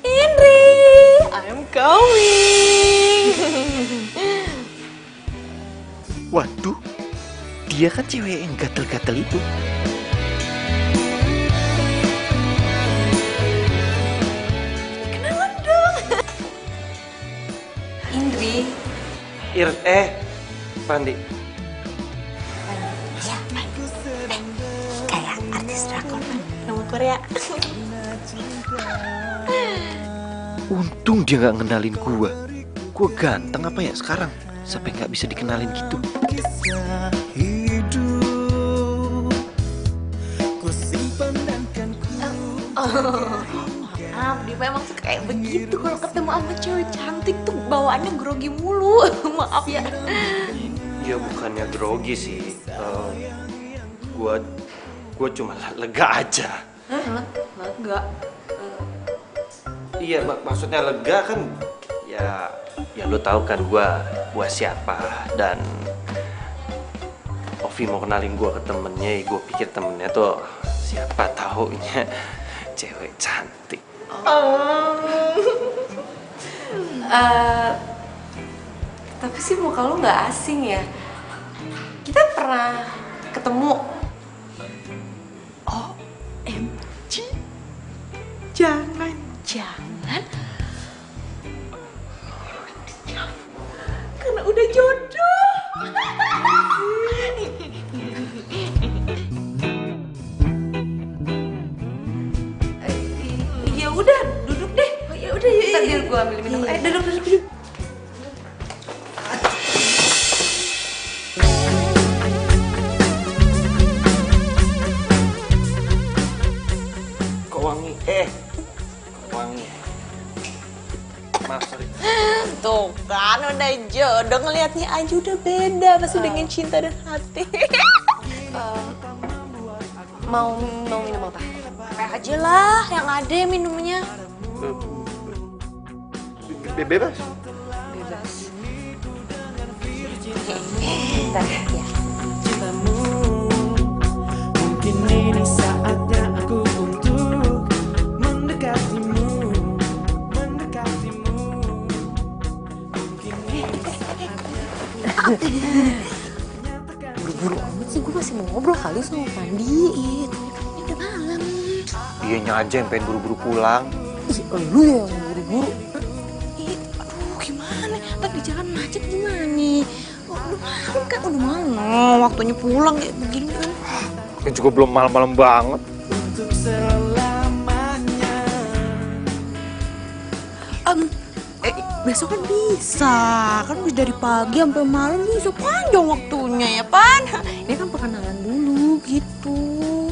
Speaker 10: Indri, I'm coming.
Speaker 1: Waduh, dia kan cewek yang gatel-gatel itu.
Speaker 10: Kenalan dong. Indri.
Speaker 5: Pandi.
Speaker 10: Ya, kayak artis drakor nama Korea.
Speaker 1: Untung dia nggak ngenalin gua. Gua ganteng apa ya sekarang? Sampai nggak bisa dikenalin gitu.
Speaker 10: Maaf, dia memang suka kayak begitu kalau ketemu sama cewek cantik tuh bawaannya grogi mulu. Maaf ya.
Speaker 5: Ya bukannya grogi sih. Gua cuma lega aja.
Speaker 2: Hah? Lega?
Speaker 5: Iya, maksudnya lega kan ya lu tahu kan gua siapa, dan Ovi mau kenalin gua ke temennya, gua pikir temennya tuh siapa taunya cewek cantik.
Speaker 2: Tapi sih muka lu nggak asing ya. Kita pernah ketemu. OMG. Jangan. Karena udah jodoh. Ya udah, duduk deh. Ya udah, yuk. Ntar biar gua ambil minum. Duduk.
Speaker 5: Kok wangi? Wangi. Maaf, sorry.
Speaker 10: Tuh kan udah jodoh, ngelihatnya aja udah beda pasti dengan cinta dan hati.
Speaker 2: Mau minum apa?
Speaker 10: Kayak aja lah yang ada minumnya.
Speaker 5: Bebas.
Speaker 2: Bentar ya.
Speaker 6: Mungkin ini saatnya aku untuk mendekatimu.
Speaker 10: Buru-buru amat sih, gue masih mau ngobrol kali sama Pandi. Tapi udah malam.
Speaker 5: Dianya aja yang pengen buru-buru pulang.
Speaker 10: Lu ya yang buru-buru. Aduh gimana? Ntar di jalan macet gimana? Udah malam kan, udah malam. Waktunya pulang kayak begini kan.
Speaker 5: Ini juga belum malam-malam banget.
Speaker 6: Untuk selamanya.
Speaker 10: Besok kan bisa. Kan bisa dari pagi sampai malam bisa panjang waktunya ya, Pan. Ini kan perkenalan dulu gitu.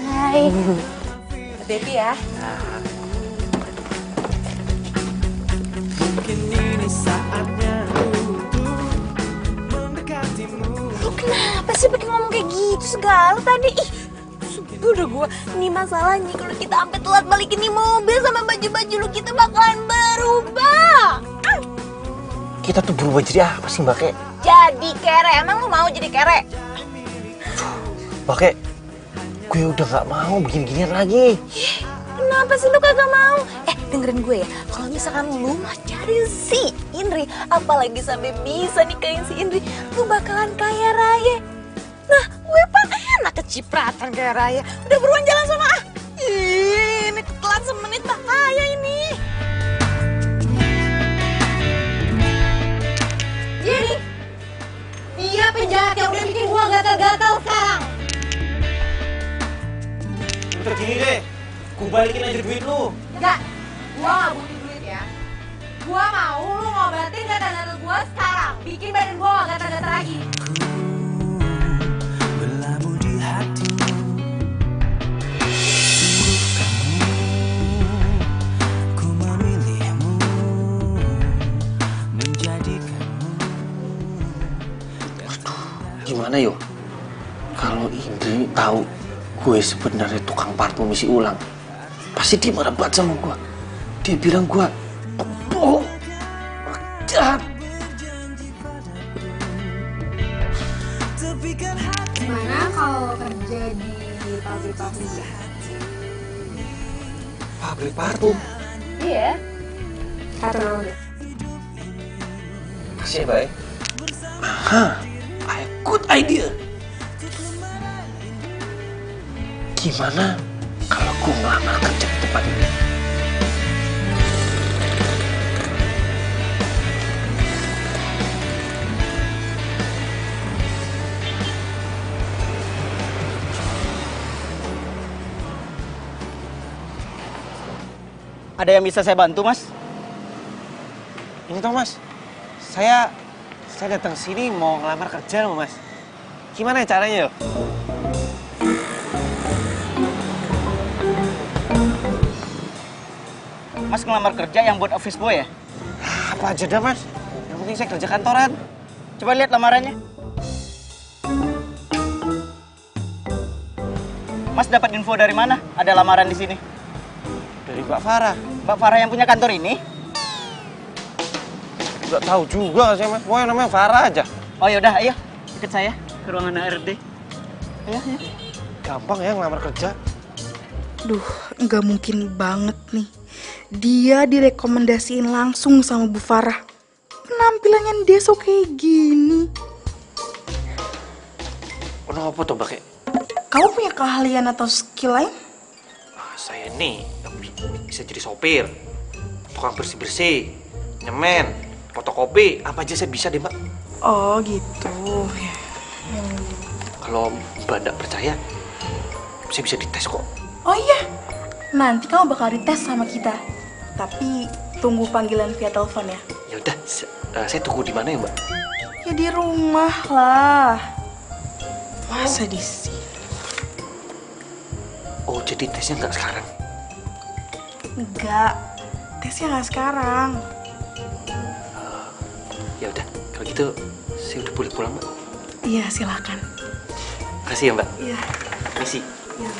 Speaker 10: Bye.
Speaker 2: Hati-hati ya.
Speaker 6: Mungkin ini saatnya untuk mendekatimu.
Speaker 10: Lu kenapa sih pakai ngomong kayak gitu segala tadi? Ih, udah gua. Ini masalahnya kalau kita sampai telat balikin nih mobil sama baju-baju lu, kita bakalan berubah.
Speaker 5: Kita tuh berubah jadi apa sih, Mbak Kek?
Speaker 10: Jadi kere, emang lu mau jadi kere?
Speaker 5: Mbak Kek, gue udah gak mau begini-ginian lagi.
Speaker 10: Kenapa sih lu kagak mau? Dengerin gue ya, kalau misalkan lu mah cari si Indri, apalagi sampai bisa nikahin si Indri, lu bakalan kaya raya. Nah, gue pak enak kecipratan kaya raya. Udah buruan jalan sana ah. Ini telat semenit bahaya ini.
Speaker 2: Jadi, dia penjahat yang udah bikin gua gatal-gatal sekarang.
Speaker 5: Udah gini deh, gue balikin aja duit lu.
Speaker 2: Enggak, gua gak butuh duit ya. Gua mau lu ngobatin gatal-gatal gua sekarang. Bikin badan gua gak gatal-gatal lagi.
Speaker 6: Berlabuh di hatimu. Ku memilihmu, menjadikanmu.
Speaker 5: Gimana yo? Kalau Indri tahu gue sebenarnya tukang parfum isi ulang, pasti dia marah banget sama gue. Dia bilang gue bohong, jahat.
Speaker 10: Gimana kalau kerja di pabrik parfum?
Speaker 5: Pabrik parfum?
Speaker 10: Iya. Atau
Speaker 5: Makasih ya, Bay. Aha, I have good idea. Gimana kalau gue ngelamar kerja di tempat ini?
Speaker 1: Ada yang bisa saya bantu, Mas?
Speaker 5: Ini toh, Mas. Saya datang sini mau ngelamar kerja loh, Mas. Gimana ya caranya, yo?
Speaker 1: Mas ngelamar kerja yang buat office boy ya?
Speaker 5: Apa aja dah, Mas. Yang penting saya kerja kantoran.
Speaker 1: Coba lihat lamarannya.
Speaker 11: Mas dapat info dari mana? Ada lamaran di sini.
Speaker 5: Dari Mbak Farah.
Speaker 11: Mbak Farah yang punya kantor ini?
Speaker 5: Nggak tahu juga sih mas. Pokoknya namanya Farah aja.
Speaker 11: Oh yaudah, ayo ikut saya ke ruangan HRD. Ayo.
Speaker 5: Gampang ya ngelamar kerja.
Speaker 12: Duh, nggak mungkin banget nih. Dia direkomendasiin langsung sama Bu Farah. Penampilannya Deso kayak gini.
Speaker 5: Kenapa tuh Mbak?
Speaker 12: Kamu punya keahlian atau skill lain?
Speaker 5: Saya nih bisa jadi sopir, tukang bersih-bersih, nyemen, fotokopi, apa aja saya bisa deh Mbak.
Speaker 12: Oh gitu.
Speaker 5: Kalau Mbak nggak percaya, saya bisa dites kok.
Speaker 12: Oh iya, nanti kamu bakal dites sama kita. Tapi tunggu panggilan via telepon ya.
Speaker 5: Ya udah, saya tunggu di mana ya Mbak?
Speaker 12: Ya di rumah lah. Masa di sini?
Speaker 5: Oh jadi tesnya nggak sekarang?
Speaker 12: Enggak, tesnya nggak sekarang.
Speaker 5: Ya udah, kalau gitu saya udah boleh pulang Mbak.
Speaker 12: Iya silakan.
Speaker 5: Makasih ya Mbak.
Speaker 12: Iya.
Speaker 5: Makasih.
Speaker 12: Iya.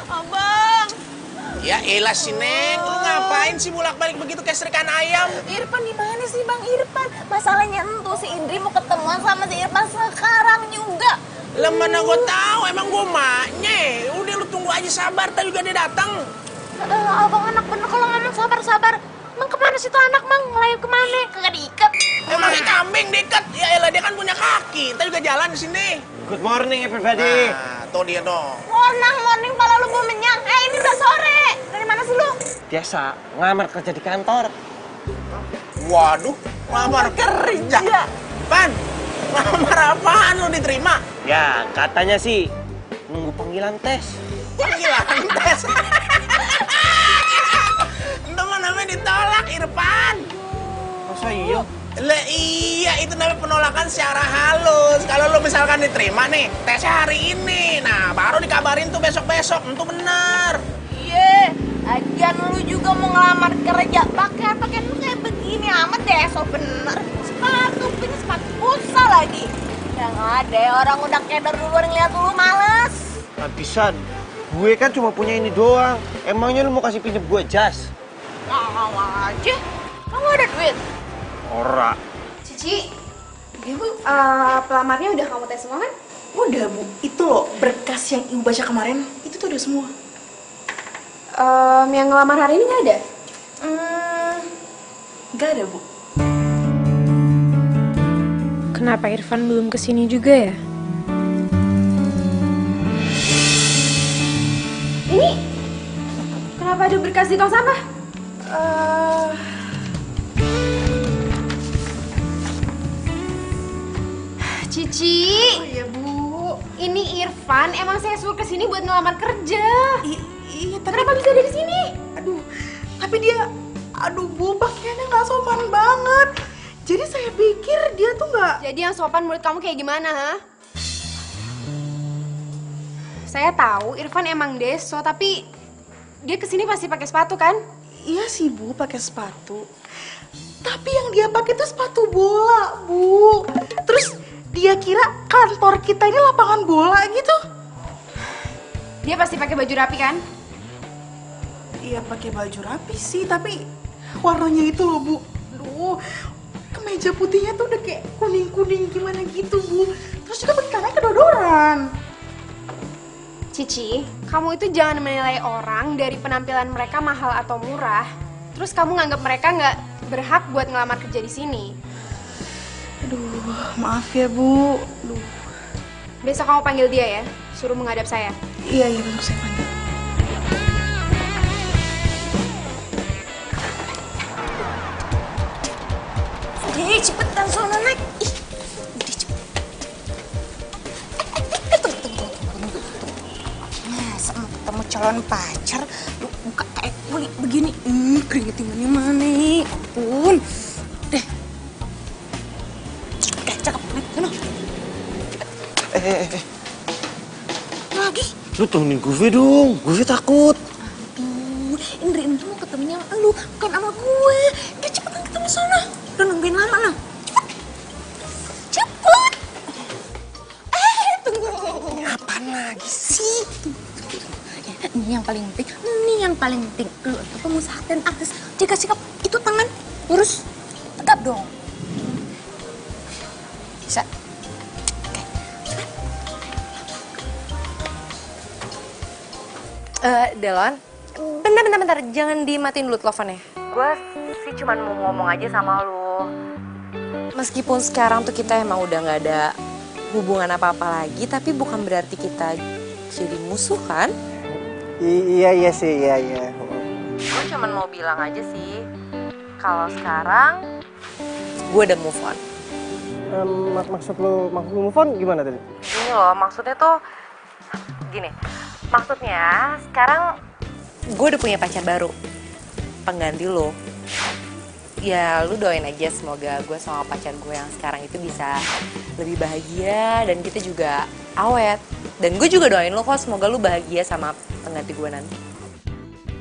Speaker 2: Abang.
Speaker 3: Ya elah si Neng, lu ngapain sih bolak-balik begitu kayak serikan ayam?
Speaker 10: Irfan di mana sih Bang Irfan? Masalahnya entu si Indri mau ketemuan sama si Irfan sekarang juga.
Speaker 3: Lah mana gue tahu, emang gue maknya. Udah lu tunggu aja sabar, tadi juga dia datang.
Speaker 10: Abang anak bener kalau ngomong sabar-sabar. Emang kemana sih tuh anak, Bang? Ngelayap kemana? Kagak diikat.
Speaker 3: Emangnya kambing diikat? Ya elah dia kan punya kaki, tadi juga jalan di sini.
Speaker 5: Good morning everybody.
Speaker 3: Nah, tuh dia dong.
Speaker 10: Morning, pala lu mau menyang. Ini udah sore. Dari mana sih lu?
Speaker 5: Biasa, ngelamar kerja di kantor.
Speaker 3: Waduh, ngelamar kerja. Pan, ngelamar apaan lu diterima?
Speaker 5: Ya, katanya sih nunggu panggilan tes.
Speaker 3: Panggilan tes? Itu mah namanya ditolak, Irfan.
Speaker 5: Masa iya?
Speaker 3: Lah iya, itu namanya penolakan secara halus. Kalau lu misalkan diterima nih, tesnya hari ini. Nah, baru dikabarin tuh besok-besok. Itu bener.
Speaker 10: Iya, ajian lu juga mau ngelamar kerja. Pakaian lu kayak begini amat deh, so bener. Sepatu pink, sepatu busa lagi. Yang ada orang udah keder duluan ngeliat lu males.
Speaker 5: Habisan, gue kan cuma punya ini doang. Emangnya lu mau kasih pinjem gue jas?
Speaker 10: Mau aja. Kamu ada duit?
Speaker 5: Ora.
Speaker 2: Cici, Ibu, pelamarnya udah kamu tes semua kan?
Speaker 12: Udah Bu, itu loh berkas yang Ibu baca kemarin, itu tuh udah semua.
Speaker 2: Yang ngelamar hari ini nggak ada?
Speaker 12: Nggak ada Bu.
Speaker 13: Kenapa Irfan belum kesini juga ya?
Speaker 2: Ini, kenapa ada berkas di tong sampah? Cici.
Speaker 12: Oh iya Bu.
Speaker 2: Ini Irfan, emang saya suruh kesini buat ngelamar kerja.
Speaker 12: Iya, tapi
Speaker 2: kenapa bisa ada di sini?
Speaker 12: Aduh, tapi dia, Bu, pakaiannya nggak sopan banget. Jadi saya pikir dia tuh nggak.
Speaker 2: Jadi yang sopan menurut kamu kayak gimana, ha? Saya tahu Irfan emang deso, tapi dia kesini pasti pakai sepatu kan?
Speaker 12: Iya sih Bu, pakai sepatu. Tapi yang dia pakai tuh sepatu bola, Bu. Terus dia kira kantor kita ini lapangan bola gitu.
Speaker 2: Dia pasti pakai baju rapi kan?
Speaker 12: Iya pakai baju rapi sih, tapi warnanya itu loh Bu. Duh, kemeja putihnya tuh udah kayak kuning-kuning gimana gitu Bu. Terus juga bekasnya kedodoran.
Speaker 2: Cici, kamu itu jangan menilai orang dari penampilan mereka mahal atau murah. Terus kamu nganggap mereka nggak berhak buat ngelamar kerja di sini.
Speaker 12: Aduh, maaf ya Bu. Aduh.
Speaker 2: Besok kamu panggil dia ya, suruh menghadap saya.
Speaker 12: Iya, besok saya panggil.
Speaker 10: Ih, cepetan sono naik. Ih, udah cepet. Tunggu. Masa mau ketemu calon pacar, lu buka kayak kulit begini. Keringetin mana? Ampun. Deh. Cakep. Sono. Lagi.
Speaker 5: Lu temenin gue dong, gue takut.
Speaker 10: Aduh, Indri itu mau ketemunya sama lu, bukan sama gue. Dia cepetan ketemu sana. Udah nungguin lama lah. Cepet. Tunggu.
Speaker 5: Apaan
Speaker 10: paling penting. Nih yang paling penting. Lu itu pengusaha dan artis. Jaga sikap. Itu tangan. Lurus. Tegap dong. Bisa.
Speaker 2: Delon, bentar, jangan dimatiin dulu teleponnya. Gue sih cuman mau ngomong aja sama lu. Meskipun sekarang tuh kita emang udah gak ada hubungan apa-apa lagi, tapi bukan berarti kita jadi musuh kan?
Speaker 1: Iya sih.
Speaker 2: Gue cuman mau bilang aja sih, kalau sekarang gue udah move on.
Speaker 1: Maksud lu move on gimana tadi?
Speaker 2: Gini loh, maksudnya tuh gini. Maksudnya sekarang gue udah punya pacar baru, pengganti lo. Ya lu doain aja semoga gue sama pacar gue yang sekarang itu bisa lebih bahagia dan kita juga awet. Dan gue juga doain lo kok semoga lu bahagia sama pengganti gue nanti.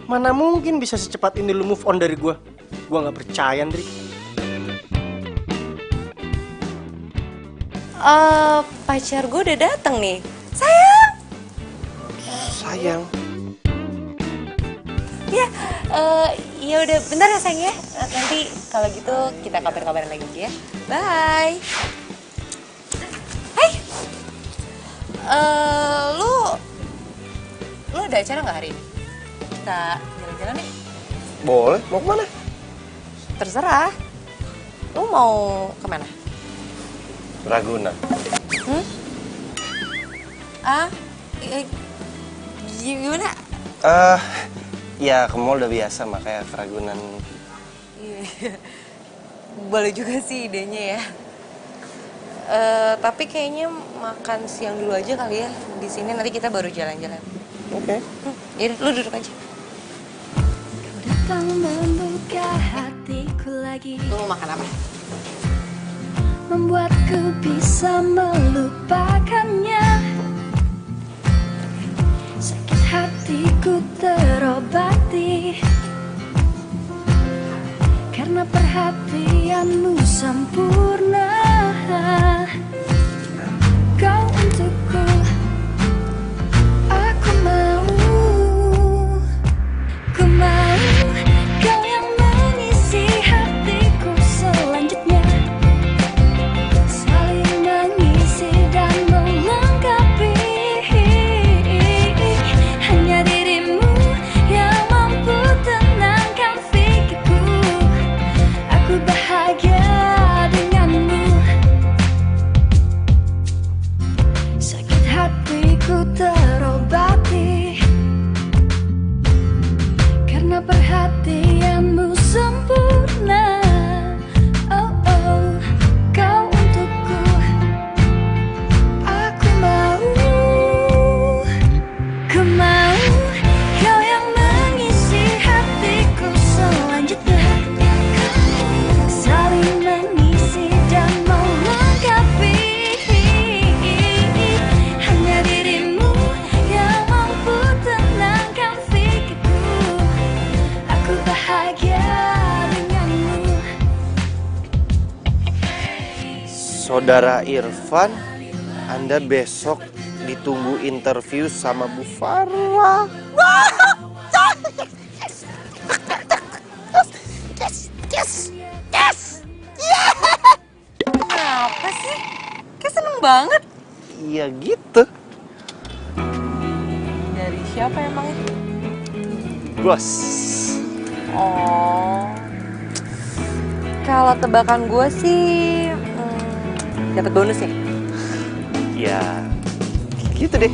Speaker 1: Mana mungkin bisa secepat ini lu move on dari gue? Gue gak percaya, Andri.
Speaker 2: Pacar gue udah dateng nih.
Speaker 1: Sayang.
Speaker 2: Ya udah bentar ya sayang ya. Nanti kalau gitu kita kabar-kabaran lagi ya. Bye. Hai. Lu ada acara nggak hari ini? Kita jalan-jalan nih.
Speaker 1: Boleh. Mau kemana?
Speaker 2: Terserah. Lu mau kemana?
Speaker 5: Ragunan.
Speaker 2: Gimana?
Speaker 5: Ya ke mall udah biasa, makanya ke Ragunan.
Speaker 2: Iya. Boleh juga sih idenya ya. Tapi kayaknya makan siang dulu aja kali ya. Di sini nanti kita baru jalan-jalan.
Speaker 5: Oke.
Speaker 2: Yaudah, lu duduk aja.
Speaker 9: Datang membuka hatiku lagi.
Speaker 2: Lu mau makan apa?
Speaker 9: Membuatku bisa melupakannya. Sakit hatiku terobati karena perhatianmu sempurna. Kau untukku, aku mau. Ku mau kau yang mengisi hatiku selanjutnya. Saling mengisi dan melengkapi. Hanya dirimu yang mampu tenangkan pikirku. Aku bahagia denganmu. Sakit hatiku terobati karena perhatianmu sempurna. Oh oh, kau untukku, aku mau. Ku mau kau yang mengisi hatiku selanjutnya. Saling mengisi dan melengkapi. Hanya dirimu yang mampu tenangkan pikirku. Aku bahagia denganmu.
Speaker 5: Saudara Irfan, Anda besok ditunggu interview sama Bu Farwa.
Speaker 2: Yes! Apa sih? Kayak seneng banget.
Speaker 5: Iya gitu.
Speaker 2: Dari siapa emang itu?
Speaker 5: Bos.
Speaker 2: Oh. Kalau tebakan gue sih dapat bonus ya?
Speaker 5: Ya, gitu deh.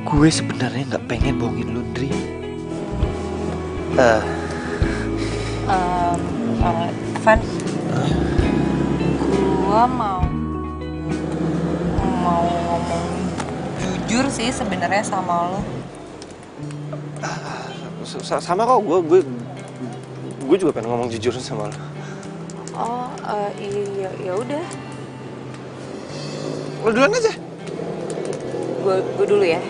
Speaker 5: Gue sebenarnya nggak pengen bohongin lu, Dri.
Speaker 2: Evan, gue mau ngomong jujur sih sebenarnya sama lo.
Speaker 5: Sama kok, gue juga pengen ngomong jujur sama lo.
Speaker 2: Oh, iya, ya udah.
Speaker 5: Lo duluan aja.
Speaker 2: Gue dulu ya.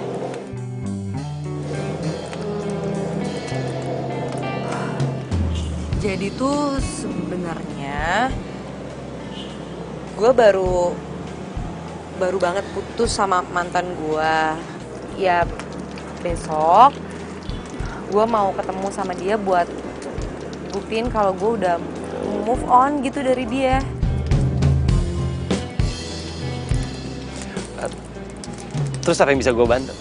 Speaker 2: Jadi tuh sebenarnya gue baru baru banget putus sama mantan gue. Ya besok gue mau ketemu sama dia buat buktiin kalau gue udah move on gitu dari dia.
Speaker 5: Terus apa yang bisa gue bantu?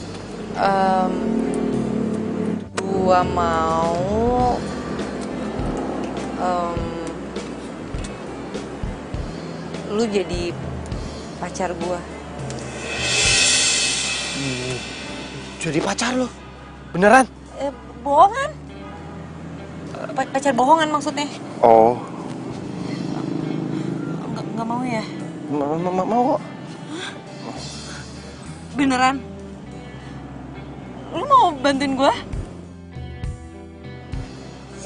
Speaker 2: Gue mau lu jadi pacar gue.
Speaker 5: Jadi pacar lo? Beneran?
Speaker 2: Bohongan? Pacar bohongan maksudnya?
Speaker 5: Oh.
Speaker 2: Nggak mau ya?
Speaker 5: Mau kok.
Speaker 2: Beneran? Lu mau bantuin gue?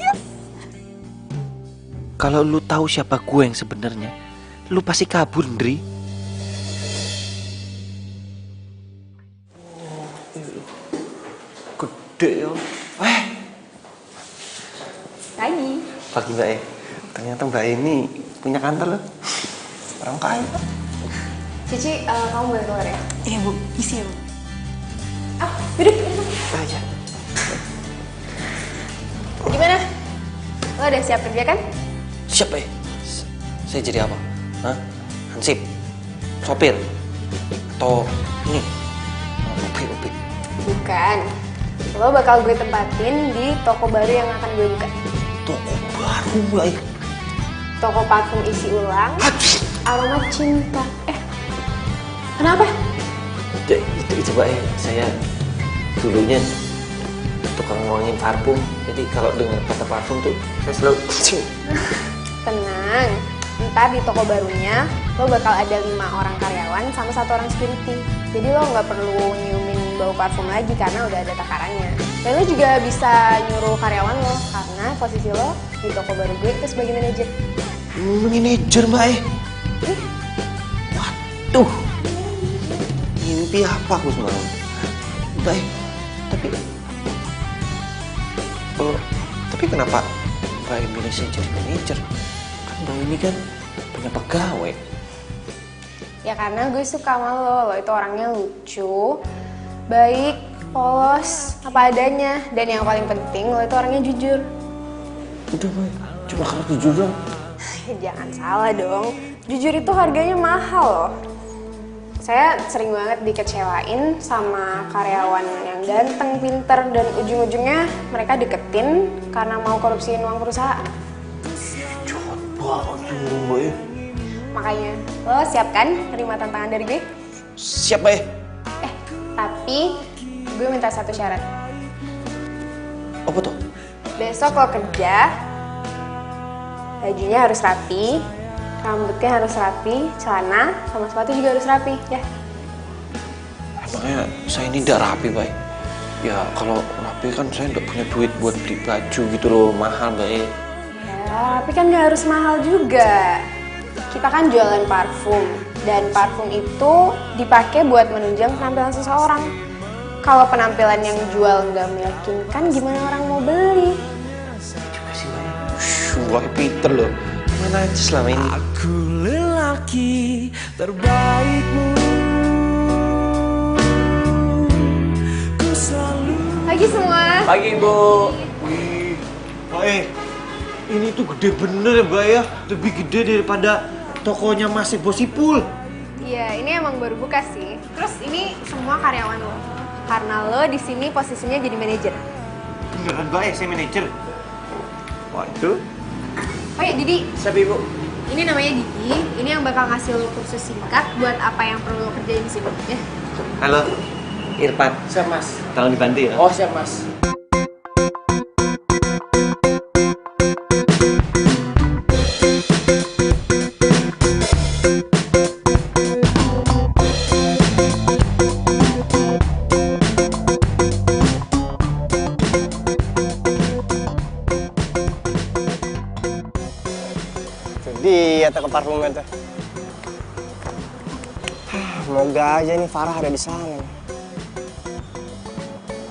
Speaker 2: Yes.
Speaker 5: Kalau lu tahu siapa gue yang sebenarnya, lu pasti kabur, Ndri. Gede ya. Pagi Mbak E. Ternyata Mbak E ini punya kantor loh. Orang kaya.
Speaker 13: Cici, kamu boleh keluar ya?
Speaker 12: Iya Bu, isi ya Bu.
Speaker 13: Duduk.
Speaker 5: Aja.
Speaker 13: Gimana? Lo udah siap kerja kan?
Speaker 5: Siap ya? Saya jadi apa? Hah? Hansip? Sopir? Atau ini? Upi?
Speaker 13: Bukan. Lo bakal gue tempatin di toko baru yang akan gue buka.
Speaker 5: Toko baru Mbak E?
Speaker 13: Toko parfum isi ulang, aroma cinta. Kenapa?
Speaker 5: Itu Mbak E, saya dulunya tukang ngomongin parfum. Jadi kalau dengar kata parfum tuh saya selalu
Speaker 13: Tenang, ntar di toko barunya lo bakal ada 5 orang karyawan sama 1 orang security. Jadi lo nggak perlu nyiumin bau parfum lagi karena udah ada takarannya. Dan lo juga bisa nyuruh karyawan lo karena posisi lo di toko baru gue itu sebagai manajer.
Speaker 5: Manajer Mbak E? Waduh, mimpi apa aku semalam? Mbak E, tapi kenapa Mbak E milih saya jadi manajer? Kan Mbak ini kan punya pegawai.
Speaker 13: Ya karena gue suka sama lo itu orangnya lucu, baik, polos, apa adanya. Dan yang paling penting lo itu orangnya jujur.
Speaker 5: Udah Mbak, cuma karena jujur dong.
Speaker 13: Jangan salah dong, jujur itu harganya mahal loh. Saya sering banget dikecewain sama karyawan yang ganteng, pinter, dan ujung-ujungnya mereka deketin karena mau korupsiin uang perusahaan.
Speaker 5: Jahat banget tuh Mbak E.
Speaker 13: Makanya, lo siap kan terima tantangan dari gue?
Speaker 5: Siap Mbak E.
Speaker 13: Tapi gue minta satu syarat.
Speaker 5: Apa tuh?
Speaker 13: Besok lo kerja, bajunya harus rapi, rambutnya harus rapi, celana sama sepatu juga harus rapi, ya.
Speaker 5: Emangnya saya ini tidak rapi, Mbak E? Ya kalau rapi kan saya nggak punya duit buat beli baju gitu loh, mahal Mbak E.
Speaker 13: Ya, tapi kan nggak harus mahal juga. Kita kan jualan parfum, dan parfum itu dipakai buat menunjang penampilan seseorang. Kalau penampilan yang jual nggak meyakinkan, gimana orang mau beli?
Speaker 5: Juga sih Mbak E. Mbak E pinter loh. Gimana aja selama ini?
Speaker 6: Aku lelaki terbaikmu. Ku selalu.
Speaker 13: Pagi semua.
Speaker 5: Pagi Bu. Wih, Mbak E, ini tuh gede bener ya Mbak ya. Lebih gede daripada tokonya Mas Bosipul.
Speaker 13: Iya, ini emang baru buka sih. Terus ini semua karyawan lo. Karena lo di sini posisinya jadi manajer.
Speaker 5: Beneran Mbak E, saya manajer. Waduh.
Speaker 13: Oh ya, Didi.
Speaker 5: Siapa Ibu?
Speaker 13: Ini namanya Didi. Ini yang bakal ngasih lo kursus singkat buat apa yang perlu lo kerjain di sini. Ya.
Speaker 5: Halo, Irfan. Siap Mas. Tolong dibantu ya.
Speaker 11: Oh siap Mas.
Speaker 1: Dia toko parfumnya tuh. Semoga aja nih Farah ada di sana.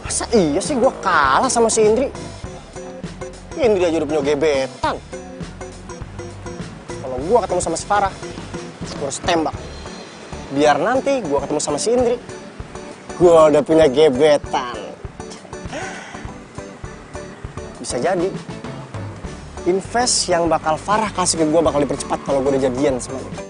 Speaker 1: Masa iya sih gua kalah sama si Indri? Indri aja udah punya gebetan. Kalau gua ketemu sama si Farah, gua harus tembak. biar nanti gue ketemu sama si Indri, gue udah punya gebetan. Bisa jadi invest yang bakal Farah kasih ke gue bakal dipercepat kalau gue udah jadian sama dia.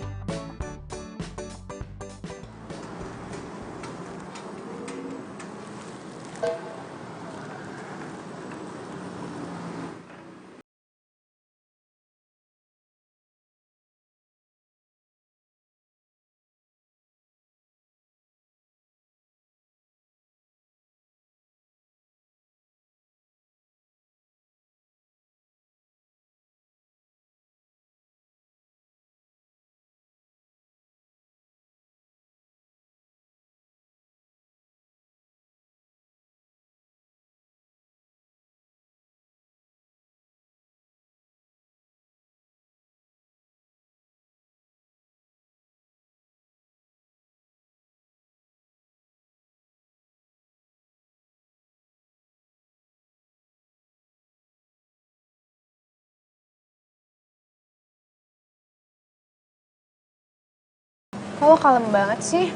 Speaker 13: Kok lo kalem banget sih?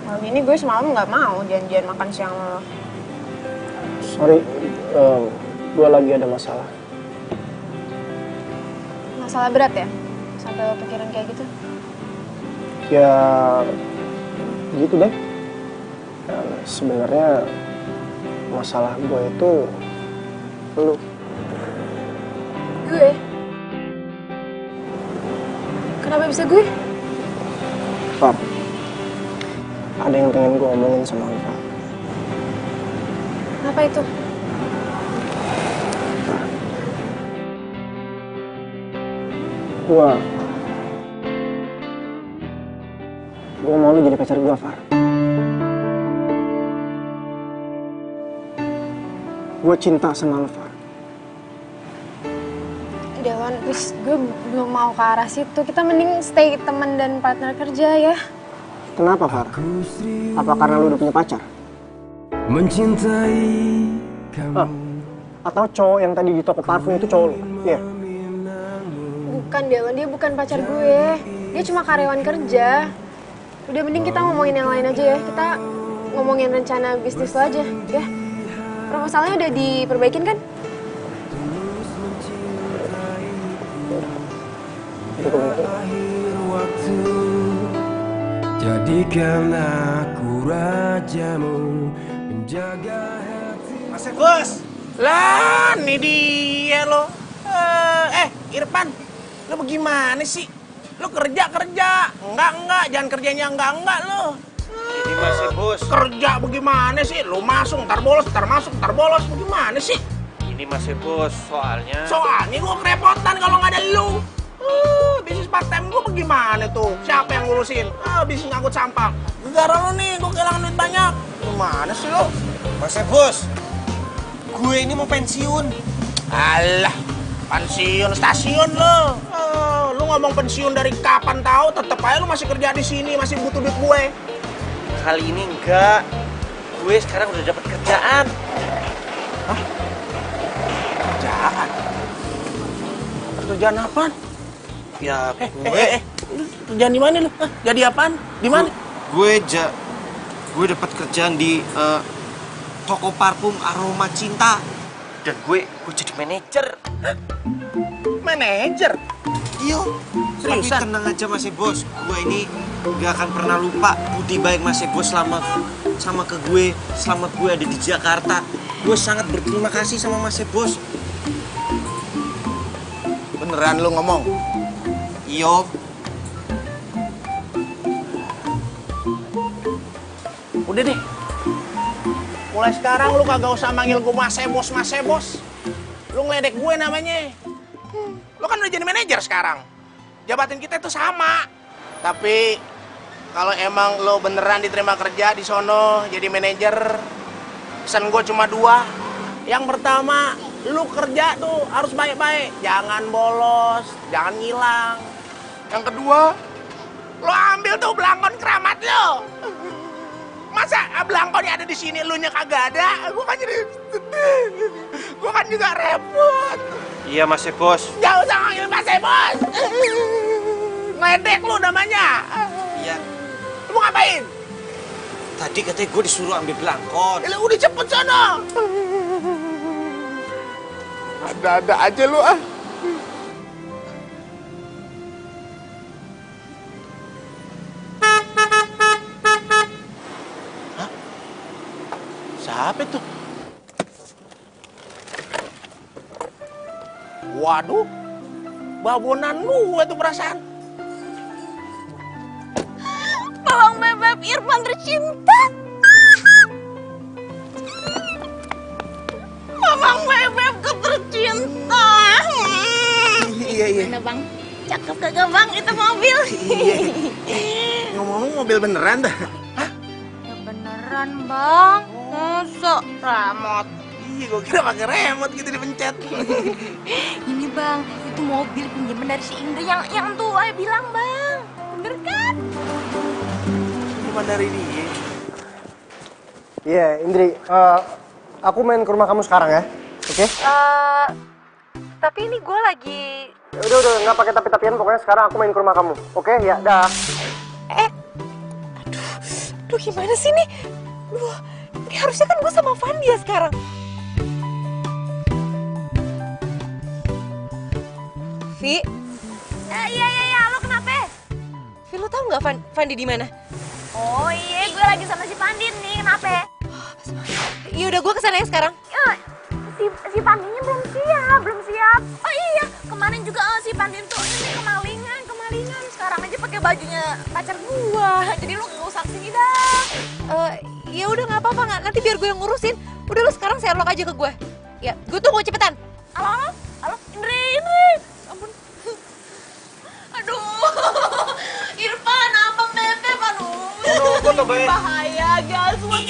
Speaker 13: Malam ini gue semalam nggak mau janjian makan siang lo.
Speaker 1: Sorry, gue lagi ada masalah.
Speaker 13: Masalah berat ya? Sampai lo pikiran kayak gitu?
Speaker 1: Ya, gitu deh. Sebenarnya masalah gue itu lu.
Speaker 13: Gue? Kenapa bisa gue?
Speaker 1: Far, ada yang pengen gue omongin sama lu, Far.
Speaker 13: Apa itu?
Speaker 1: Gue mau lu jadi pacar gue, Far. Gue cinta sama lu, Far.
Speaker 13: Dewan, please, gue belum mau ke arah situ. Kita mending stay teman dan partner kerja ya.
Speaker 1: Kenapa, Far? Apa karena lu udah punya pacar?
Speaker 6: Mencintai kamu.
Speaker 1: Atau cowok yang tadi di toko parfum itu cowok lu? Iya.
Speaker 13: Bukan, Dewan. Dia bukan pacar gue. Dia cuma karyawan kerja. Udah mending kita ngomongin yang lain aja ya. Kita ngomongin rencana bisnis lo aja, ya. Proposalnya udah diperbaikin kan?
Speaker 6: Akhir waktu, jadikan aku rajamu, menjaga hati.
Speaker 3: Mas Bos, lah nih dia lo. Irfan, lo bagaimana sih? Lo kerja. Enggak, jangan kerjanya enggak lo.
Speaker 5: Ini masih Bos.
Speaker 3: Kerja bagaimana sih? Lo masuk, ntar bolos, ntar masuk, ntar bolos. Bagaimana sih?
Speaker 5: Ini masih Bos, soalnya
Speaker 3: Gue kerepotan kalau nggak ada lo. Bisnis part time gue bagaimana tuh? Siapa yang ngurusin? Bisnis ngangkut sampah. Gara lo nih, gue kehilangan duit banyak. Gimana sih lo?
Speaker 5: Mas Bos, gue ini mau pensiun.
Speaker 3: Alah, pensiun stasiun lo. Lu ngomong pensiun dari kapan tahu? Tetep aja lu masih kerja di sini, masih butuh duit gue.
Speaker 5: Kali ini enggak. Gue sekarang udah dapat kerjaan.
Speaker 3: Hah? Kerjaan? Kerjaan apaan?
Speaker 5: Ya,
Speaker 3: kerjaan di mana lu? Jadi apaan? Di mana?
Speaker 5: Gue dapat kerjaan di toko parfum Aroma Cinta. Dan gue jadi manajer.
Speaker 3: Manajer?
Speaker 5: Iya. Tapi tenang aja Mas Bos. Gue ini gak akan pernah lupa budi baik Mas Bos sama ke gue selama gue ada di Jakarta. Gue sangat berterima kasih sama Mas Bos.
Speaker 3: Beneran lu ngomong?
Speaker 5: Iya.
Speaker 3: Udah deh. Mulai sekarang lu kagak usah manggil gue Mas Bos. Lu ngeledek gue namanya. Lu kan udah jadi manajer sekarang. Jabatan kita itu sama. Tapi kalau emang lu beneran diterima kerja di sono jadi manajer, pesan gue cuma 2. Yang pertama, lu kerja tuh harus baik-baik. Jangan bolos, jangan ngilang. Yang kedua, lu ambil tuh belangkon keramat lu. Masa belangkonnya ada di sini, lu nya kagak ada? Gue kan jadi sedih. Gue kan juga repot.
Speaker 5: Iya Mas Bos.
Speaker 3: Jangan usah manggil Mas Bos. Ngeledek lu namanya.
Speaker 5: Iya.
Speaker 3: ngapain?
Speaker 5: Tadi katanya gue disuruh ambil belangkon.
Speaker 3: Ya udah cepet sana. Ada-ada aja lu ah. Hah? Siapa itu? Waduh, babonan lu itu perasaan.
Speaker 10: Bawang bebek Irfan tercinta. Bawang bebek tercinta.
Speaker 3: Iya, iya.
Speaker 10: Mana bang? Cakep kagak bang itu mobil?
Speaker 3: Ngomong-ngomong mobil beneran dah.
Speaker 10: Ya beneran bang. Masa remote?
Speaker 3: Iya, gue kira pakai remote gitu dipencet.
Speaker 10: Ini bang, itu mobil pinjaman dari si Indri yang tuh ayah bilang bang. Bener kan?
Speaker 3: Cuma dari dia.
Speaker 1: Iya, Indri. Aku main ke rumah kamu sekarang ya, oke?
Speaker 2: Tapi ini gue lagi...
Speaker 1: Udah, nggak pakai tapi-tapian. Pokoknya sekarang aku main ke rumah kamu, oke? Ya, dah.
Speaker 2: Aduh gimana sih nih? Duh, ini harusnya kan gue sama Vandia sekarang. Vi?
Speaker 10: Iya, lo kenapa?
Speaker 2: Vi, lo tau nggak Vandi di mana?
Speaker 10: Oh iya, gue lagi sama si Pandin nih, kenapa?
Speaker 2: Ya udah, gue kesana ya sekarang.
Speaker 10: Si Pandinnya belum siap. Oh iya, kemarin juga si Pandin tuh ini kemalingan. Sekarang aja pakai bajunya pacar gua. Jadi lu nggak usah kesini dah.
Speaker 2: Ya udah nggak apa-apa, nggak. Nanti biar gue yang ngurusin. Udah lo sekarang Sherlock aja ke gue. Ya, gue tunggu cepetan.
Speaker 10: Halo, Indri. Ampun. Aduh, Irfan, abang bebek, aduh. Bahaya, gaswat.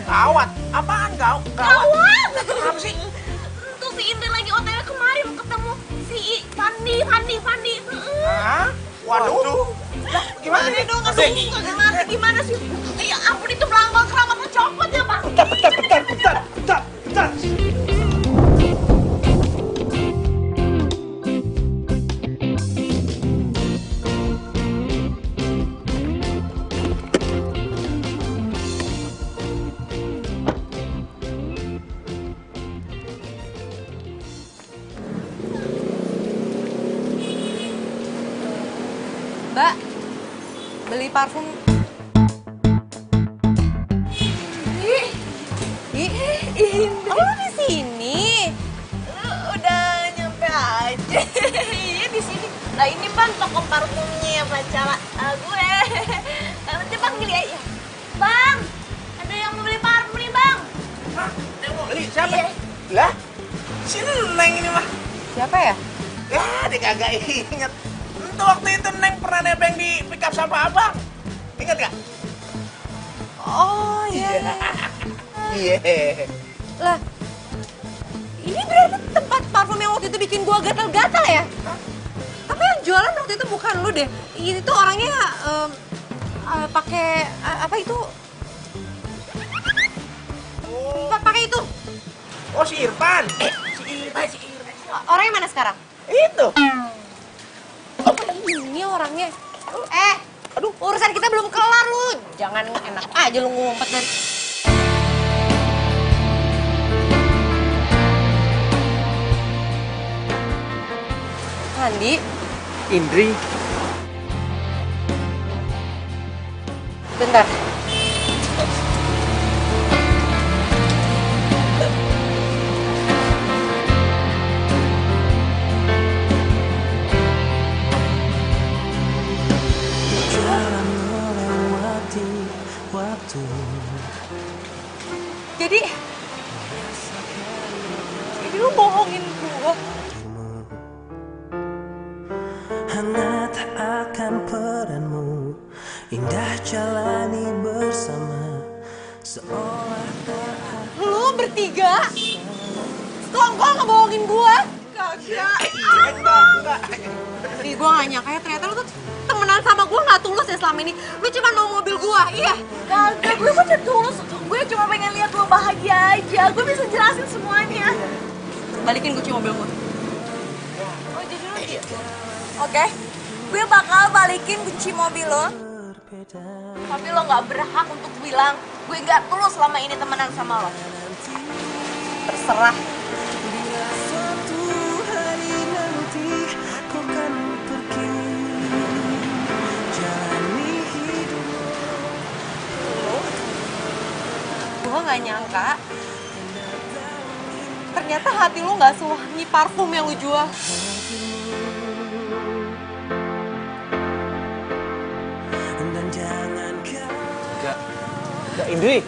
Speaker 3: Gawat. Apaan gawat? Apa sih?
Speaker 10: Tuh si Indri lagi OTW kemarin ketemu si Fandi.
Speaker 3: Hah? Waduh. Gimana nih dong?
Speaker 10: Aduh, kagak ngerti gimana sih? Ya ampun, itu pelanggan keramatnya copot ya, Pak.
Speaker 5: Bentar.
Speaker 2: Mbak, beli parfum. Lo di sini?
Speaker 10: Udah nyampe aja. Iya di sini. Nah ini bang toko parfumnya pacar gue. Nanti bang gini aja. Bang, ada yang mau beli parfum nih bang.
Speaker 3: Hah? Yang mau beli siapa? Lah? Si Neng ini mah.
Speaker 2: Siapa ya?
Speaker 3: Ya, dia kagak inget. Itu waktu itu Neng pernah nebeng di pick up sama abang. Ingat gak?
Speaker 2: Oh iya.
Speaker 3: Iya.
Speaker 2: Lah, ini berarti tempat parfum yang waktu itu bikin gua gatal-gatal ya? Tapi yang jualan waktu itu bukan lu deh. Ini tuh orangnya pakai apa itu? Pakai itu.
Speaker 3: Oh, si Irfan.
Speaker 2: Si Irfan. Orangnya mana sekarang?
Speaker 3: Itu.
Speaker 2: Ini orangnya. Aduh, urusan kita belum kelar lu. Jangan enak aja lu ngumpet dari... Andi.
Speaker 8: Indri.
Speaker 2: Bentar. Jadi lu bohongin gua.
Speaker 6: Hangat akan peranmu, indah jalani bersama, seolah tak.
Speaker 2: Lu bertiga? Sekongkol ngebohongin gua? Kagak. Ih, gua gak nyangka ya ternyata lu tuh temenan sama gua gak tulus ya selama ini. Lu cuma mau mobil gua, iya?
Speaker 10: Kagak, gue macam tulus. Gue cuma pengen lihat lo bahagia aja. Gue bisa jelasin semuanya.
Speaker 2: Balikin kunci mobil gua.
Speaker 10: Oh, jadi lo gitu? Oke, gue bakal balikin kunci mobil lo.
Speaker 2: Tapi lo nggak berhak untuk bilang gue nggak tulus selama ini temenan sama lo. Terserah. Gue nggak nyangka ternyata hati lu nggak sewangi parfum yang lu jual.
Speaker 5: Enggak,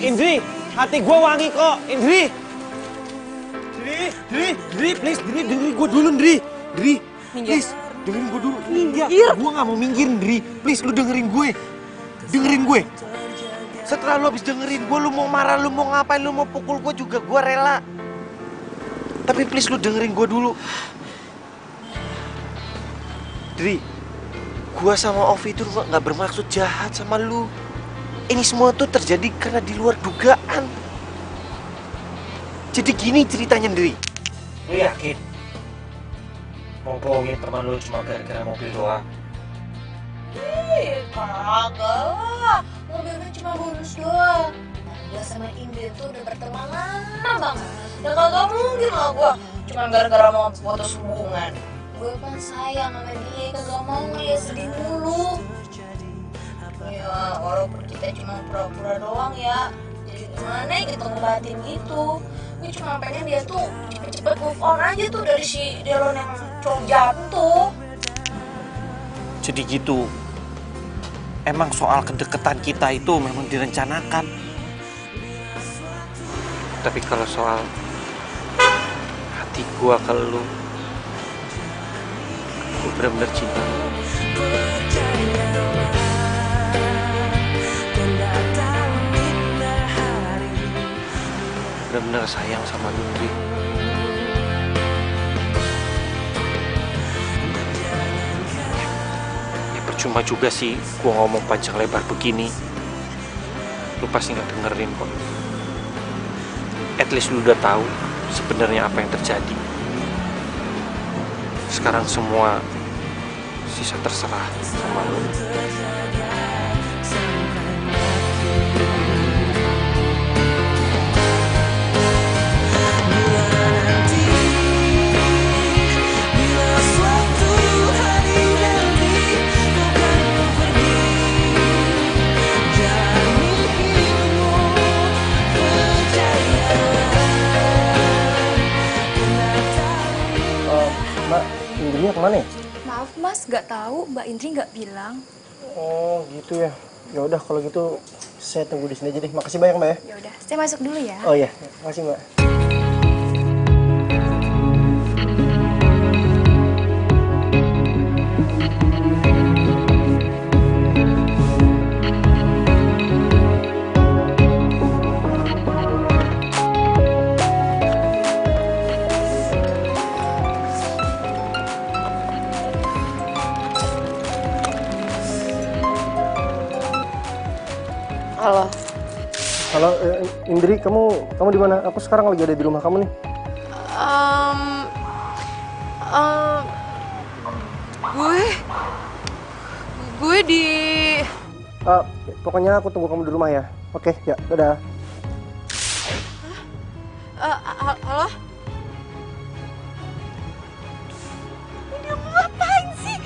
Speaker 5: Indri, hati gue wangi kok, Indri, please, dengerin gue dulu, Indri, please, dengerin gue dulu, enggak, gue nggak mau minggir, Indri, please, lu dengerin gue, setelah lu habis dengerin gue, lu mau marah, lu mau ngapain, lu mau pukul gue juga, gue rela, tapi please lu dengerin gue dulu, Indri, gue sama Ovi itu nggak bermaksud jahat sama lu. Ini semua tuh terjadi karena di luar dugaan. Jadi gini ceritanya, Ndri. Lu yakin? Mau bohongin teman lu cuma gara-gara mobil doang?
Speaker 10: Kagak lah. Mobilnya cuma bonus doang. Gue sama Indri tuh udah berteman lama banget. Dan kagak mungkin lah gue cuma gara-gara mau putus hubungan. Gue kan sayang sama dia, kagak mau ngeliat sedih mulu. Ya, walaupun kita cuma pura-pura doang ya. Jadi gimana ya kita ngebatin gitu. Gue cuma pengen dia tuh cepet-cepet move on aja tuh dari si Delon yang cowok jatuh.
Speaker 5: Jadi gitu. Emang soal kedekatan kita itu memang direncanakan. Tapi kalau soal hati gua ke lu, gua bener-bener cinta. Bener-bener sayang sama Indri. Ya percuma juga sih gua ngomong panjang lebar begini. Lu pasti nggak dengerin kok. At least lu udah tahu sebenarnya apa yang terjadi. Sekarang semua sisa terserah sama lu.
Speaker 1: Mbak, Indrinya kemana ya?
Speaker 10: Maaf mas, nggak tahu. Mbak Indri nggak bilang.
Speaker 1: Oh gitu ya. Ya udah kalau gitu saya tunggu di sini aja deh. Makasih banyak Mbak ya.
Speaker 10: Ya udah, saya masuk dulu ya.
Speaker 1: Oh iya, makasih Mbak.
Speaker 2: Halo.
Speaker 1: Halo, Indri, kamu di mana? Aku sekarang lagi ada di rumah kamu nih.
Speaker 2: Gue di...
Speaker 1: Pokoknya aku tunggu kamu di rumah ya. Oke, ya, dadah.
Speaker 2: Halo? Ini aku ngapain sih?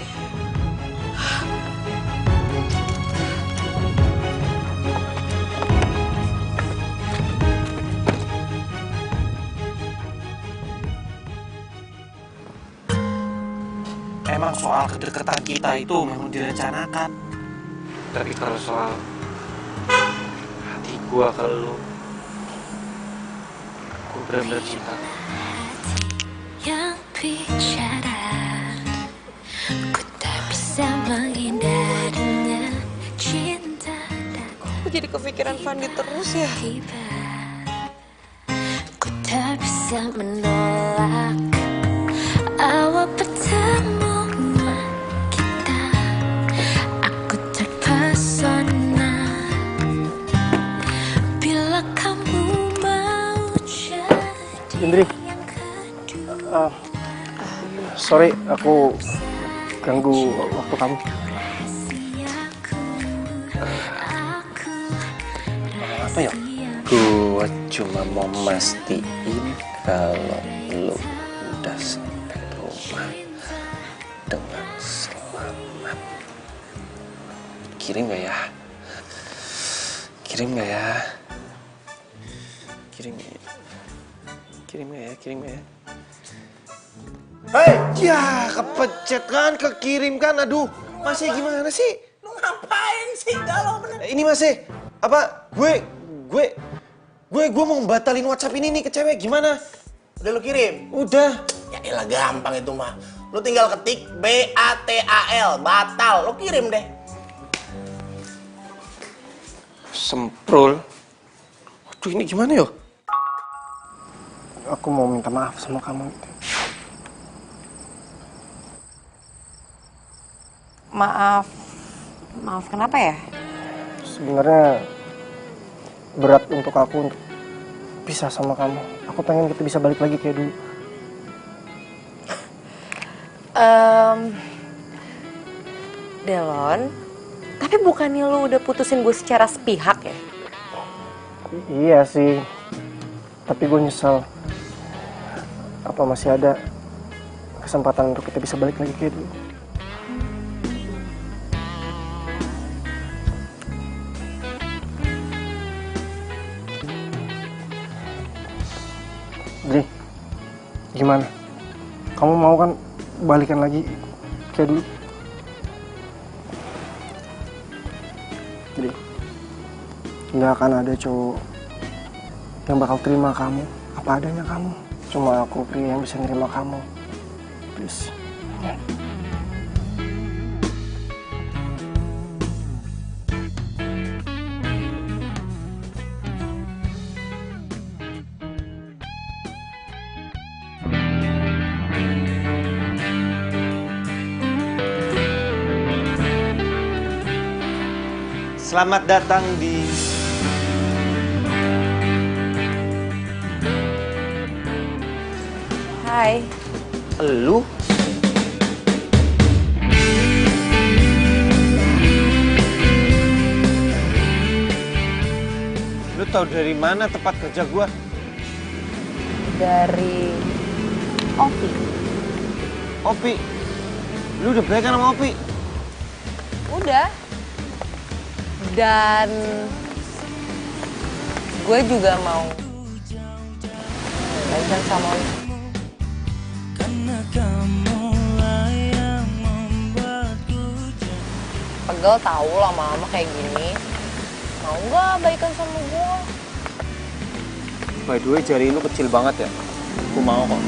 Speaker 5: Emang soal kedekatan kita itu memang direncanakan. Tapi kalau soal hati gua ke lu, gua bener-bener cinta.
Speaker 9: Yang bicara, ku tak bisa menghindarinya. Cinta dan
Speaker 2: Aku jadi kepikiran Fandi terus ya.
Speaker 9: ku tak bisa menolak awal pertemuan kita. Aku terpesona bila kamu mau jadi
Speaker 1: Indri, sorry aku ganggu waktu kamu.
Speaker 3: Apa yuk?
Speaker 5: Gua cuma mau mastiin kalau lu udah sampai rumah dengan selamat. Kirim gak ya? Kirim gak ya? Kirim gak ya? Kirim gak ya? Kirim gak ya? Hei! Ya, kepecet kan, kekirim kan. Aduh, masih gimana sih?
Speaker 3: Lu ngapain sih galau bener?
Speaker 5: Ini masih apa? Gue mau batalin WhatsApp ini nih ke cewek, gimana?
Speaker 3: Udah lu kirim?
Speaker 5: Udah.
Speaker 3: Ya elah gampang itu mah. Lu tinggal ketik BATAL, batal. Lu kirim deh.
Speaker 5: Semprul. Waduh, ini gimana yo?
Speaker 1: Aku mau minta maaf sama kamu.
Speaker 2: Maaf kenapa ya?
Speaker 1: Sebenarnya berat untuk aku untuk pisah sama kamu. Aku pengen kita bisa balik lagi kayak dulu.
Speaker 2: Delon, tapi bukannya lu udah putusin gue secara sepihak ya?
Speaker 1: Iya sih, tapi gue nyesel. Apa masih ada kesempatan untuk kita bisa balik lagi kayak dulu? Dri, gimana? Kamu mau kan balikan lagi kayak dulu? Dri, nggak akan ada cowok yang bakal terima kamu apa adanya kamu. Cuma aku pria yang bisa nerima kamu. Please. Ya.
Speaker 5: Selamat datang di
Speaker 2: Hai.
Speaker 5: Lu? Lu tahu dari mana tempat kerja gua?
Speaker 2: Dari Opi.
Speaker 5: Opi? Lu udah baikan sama Opi?
Speaker 2: Udah. Dan gue juga mau baikan sama lu. Pegel tahu lama-lama kayak gini. Mau nggak baikan sama gue?
Speaker 5: By the way, jari lu kecil banget ya. Aku mau kok.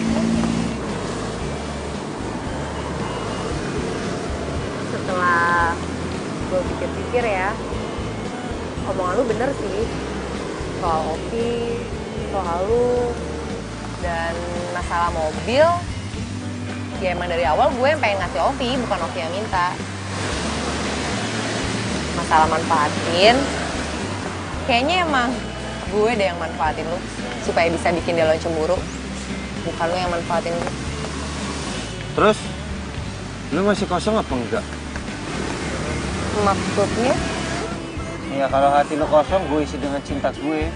Speaker 2: Setelah gue pikir-pikir ya, omongan lu bener sih. Soal Opi, soal lu, dan masalah mobil, ya emang dari awal gue yang pengen ngasih Opi, bukan Opi yang minta. Masalah manfaatin, kayaknya emang gue deh yang manfaatin lu, supaya bisa bikin dia lo cemburu, bukan lu yang manfaatin gue.
Speaker 5: Terus, lu masih kosong apa enggak?
Speaker 2: Maksudnya?
Speaker 5: Ya kalau hati lu kosong, gue isi dengan cinta gue.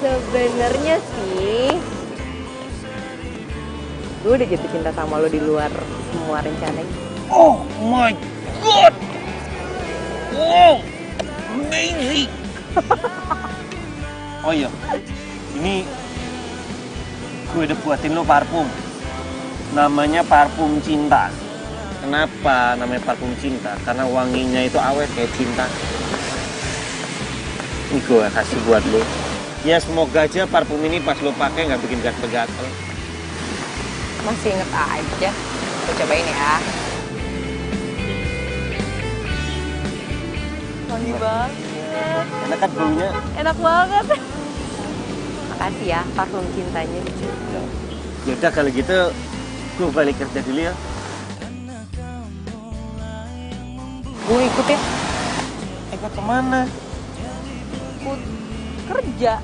Speaker 2: Sebenarnya sih, gue udah jatuh cinta sama lo di luar semua rencananya.
Speaker 3: Oh my god! Wow! Amazing!
Speaker 5: Oh iya, ini gue udah buatin lo parfum. Namanya parfum cinta. Kenapa namanya parfum cinta? Karena wanginya itu awet kayak cinta. Ini gue kasih buat lo. Ya semoga aja parfum ini pas lo pakai nggak bikin gatel-gatel.
Speaker 2: Masih inget aja. Gue cobain ya. Wangi banget.
Speaker 5: Enak kan baunya?
Speaker 2: Enak banget. Makasih ya parfum cintanya.
Speaker 5: Yaudah kalau gitu gue balik kerja dulu ya.
Speaker 2: Gue ikut ya.
Speaker 5: Ikut kemana?
Speaker 2: Ikut kerja.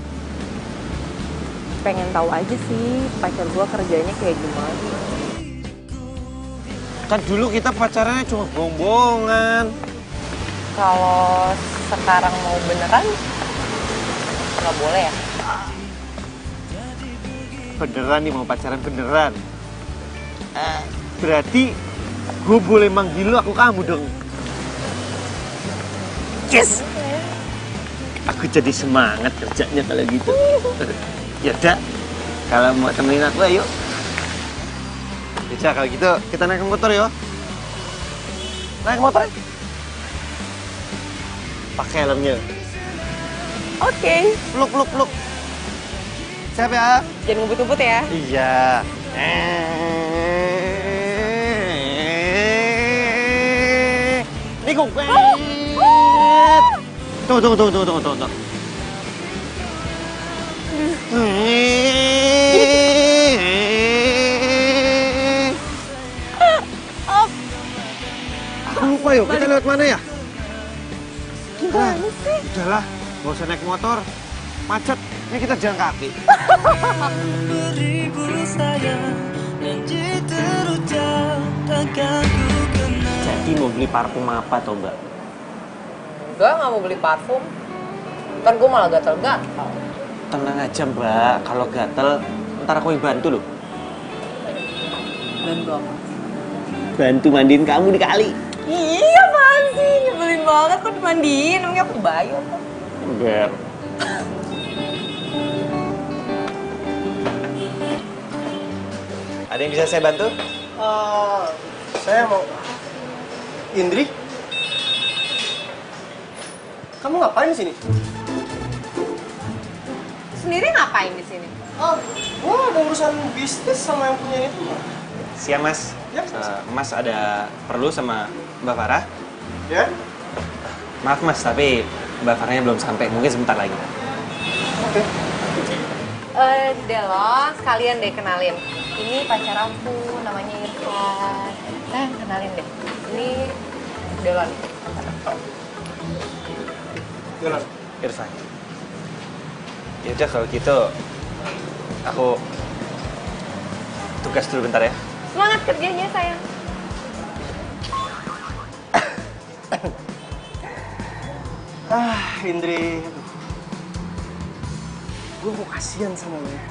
Speaker 2: Pengen tahu aja sih pacar gue kerjanya kayak gimana.
Speaker 5: Kan dulu kita pacarannya cuma bohong-bohongan.
Speaker 2: Kalau sekarang mau beneran, nggak boleh ya?
Speaker 5: Beneran nih mau pacaran beneran. Berarti gue boleh manggil lu aku kamu dong. Yes! Aku jadi semangat kerjanya kalau gitu. Yaudah, kalau mau temenin aku ayo. Bisa kalau gitu kita naik ke motor ya. Naik motor. Pakai helmnya.
Speaker 2: Oke.
Speaker 5: Peluk. Siap ya?
Speaker 2: Jangan ngebut-ngebut ya.
Speaker 5: Iya. Ini kok. Tunggu. Aku lupa yuk, kita lewat mana ya?
Speaker 2: Gimana sih?
Speaker 5: Udahlah, gak usah naik motor. Macet, ini kita jalan kaki. Jadi mau beli parfum apa toh mbak?
Speaker 2: Enggak mau beli parfum. Ntar gue malah gatel-gatel.
Speaker 5: Tenang aja mbak, kalau gatel ntar aku yang bantu loh.
Speaker 2: Bantu apa?
Speaker 5: Bantu mandiin kamu di kali.
Speaker 2: Iya apaan sih, nyebelin banget kok dimandiin, namanya aku bayu apa?
Speaker 5: Enggak. Ada yang bisa saya bantu?
Speaker 1: Saya mau... Indri? Kamu ngapain di sini?
Speaker 2: Sendiri ngapain di sini?
Speaker 1: Oh, gua ada urusan bisnis sama yang punya itu.
Speaker 5: Siang mas.
Speaker 1: Ya.
Speaker 5: Mas ada perlu sama Mbak Farah?
Speaker 1: Ya?
Speaker 5: Maaf mas, tapi Mbak Farahnya belum sampai. Mungkin sebentar lagi.
Speaker 1: Oke.
Speaker 2: Delon, sekalian deh kenalin. Ini pacar aku, namanya Irfan. Kenalin deh. Ini Delon.
Speaker 1: Delon.
Speaker 5: Irfan. Yaudah kalau gitu, aku tugas dulu bentar ya.
Speaker 2: Semangat kerjanya sayang.
Speaker 1: Indri. Gue mau kasihan sama lu ya.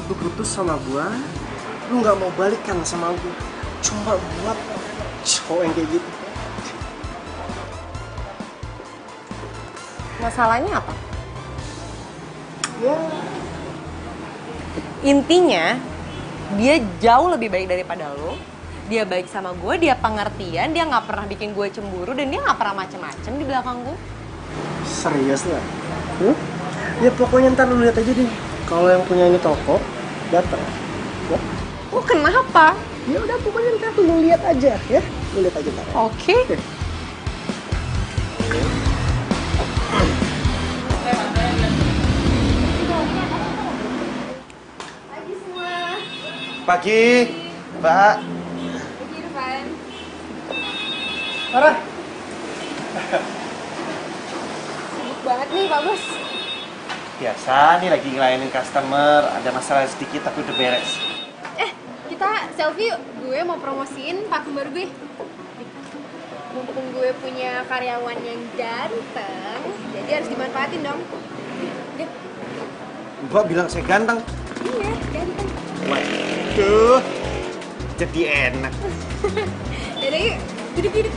Speaker 1: Lu putus sama gue, lu gak mau balikan sama gue. Cuma buat cowok yang kayak gitu.
Speaker 2: Masalahnya apa?
Speaker 1: Ya.
Speaker 2: Intinya, dia jauh lebih baik daripada lo. Dia baik sama gue, dia pengertian, dia nggak pernah bikin gue cemburu, dan dia nggak pernah macem-macem di belakang gue.
Speaker 1: Serius lah? Ya pokoknya ntar lu lihat aja deh. Kalau yang punya ini toko, datang. Ya?
Speaker 2: Oh kenapa?
Speaker 1: Ya udah pokoknya ntar lu lihat aja ya. Lu lihat aja ntar.
Speaker 2: Oke.
Speaker 5: Pagi, Mbak.
Speaker 13: Pagi, Irfan.
Speaker 1: Farah.
Speaker 13: Sibuk banget nih, Pak Bos.
Speaker 5: Biasa nih lagi ngelayanin customer, ada masalah sedikit tapi udah beres.
Speaker 13: Kita selfie yuk. Gue mau promosiin parfum baru gue. Mumpung gue punya karyawan yang ganteng, jadi harus dimanfaatin dong.
Speaker 5: Mbak bilang saya ganteng.
Speaker 13: Iya, ganteng.
Speaker 5: Waduh, jadi enak.
Speaker 13: Yaudah yuk, duduk.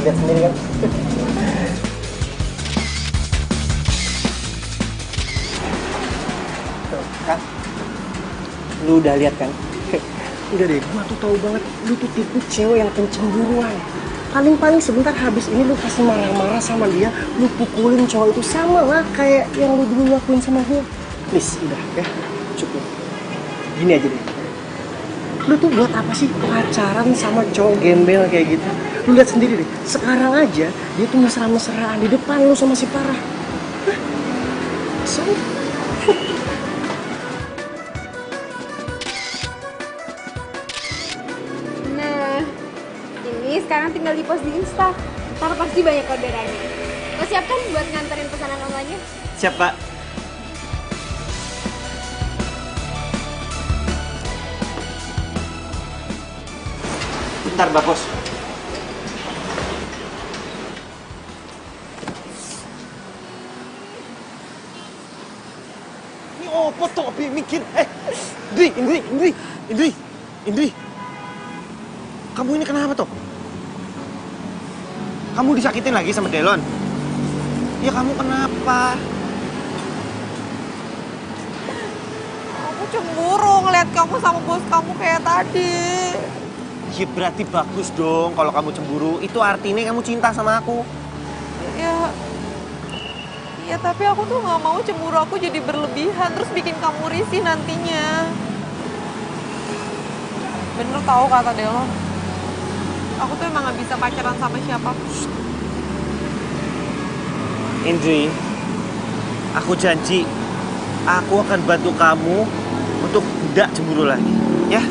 Speaker 1: Lihat sendiri kan. Tuh, kan? Lu udah lihat kan? Udah deh, gua tuh tahu banget lu tuh tipe cewek yang pencemburuan. Paling sebentar habis ini lu kasih marah-marah sama dia, lu pukulin cowok itu sama lah kayak yang lu dulu lakuin sama gue. Please, udah ya, cukup. Gini aja deh. Lu tuh buat apa sih pacaran sama cowok gembel kayak gitu? Lu lihat sendiri deh, sekarang aja dia tuh mesra-mesraan di depan lu sama si Farah. Hah? So?
Speaker 13: Nah, ini sekarang tinggal di-post di Insta. Ntar pasti banyak orderannya. Lo siap kan buat nganterin pesanan online-nya?
Speaker 5: Siap, Pak. Bentar, Mbak Bos. Ini opo tuh mikir? Indri. Kamu ini kenapa toh? Kamu disakitin lagi sama Delon? Ya kamu kenapa?
Speaker 2: Aku cemburu ngeliat kamu sama bos kamu kayak tadi.
Speaker 5: Ya berarti bagus dong kalau kamu cemburu. Itu artinya kamu cinta sama aku.
Speaker 2: Ya tapi aku tuh nggak mau cemburu aku jadi berlebihan terus bikin kamu risih nantinya. Bener tahu kata Delon. Aku tuh emang nggak bisa pacaran sama siapapun.
Speaker 5: Indri, aku janji aku akan bantu kamu untuk tidak cemburu lagi, ya?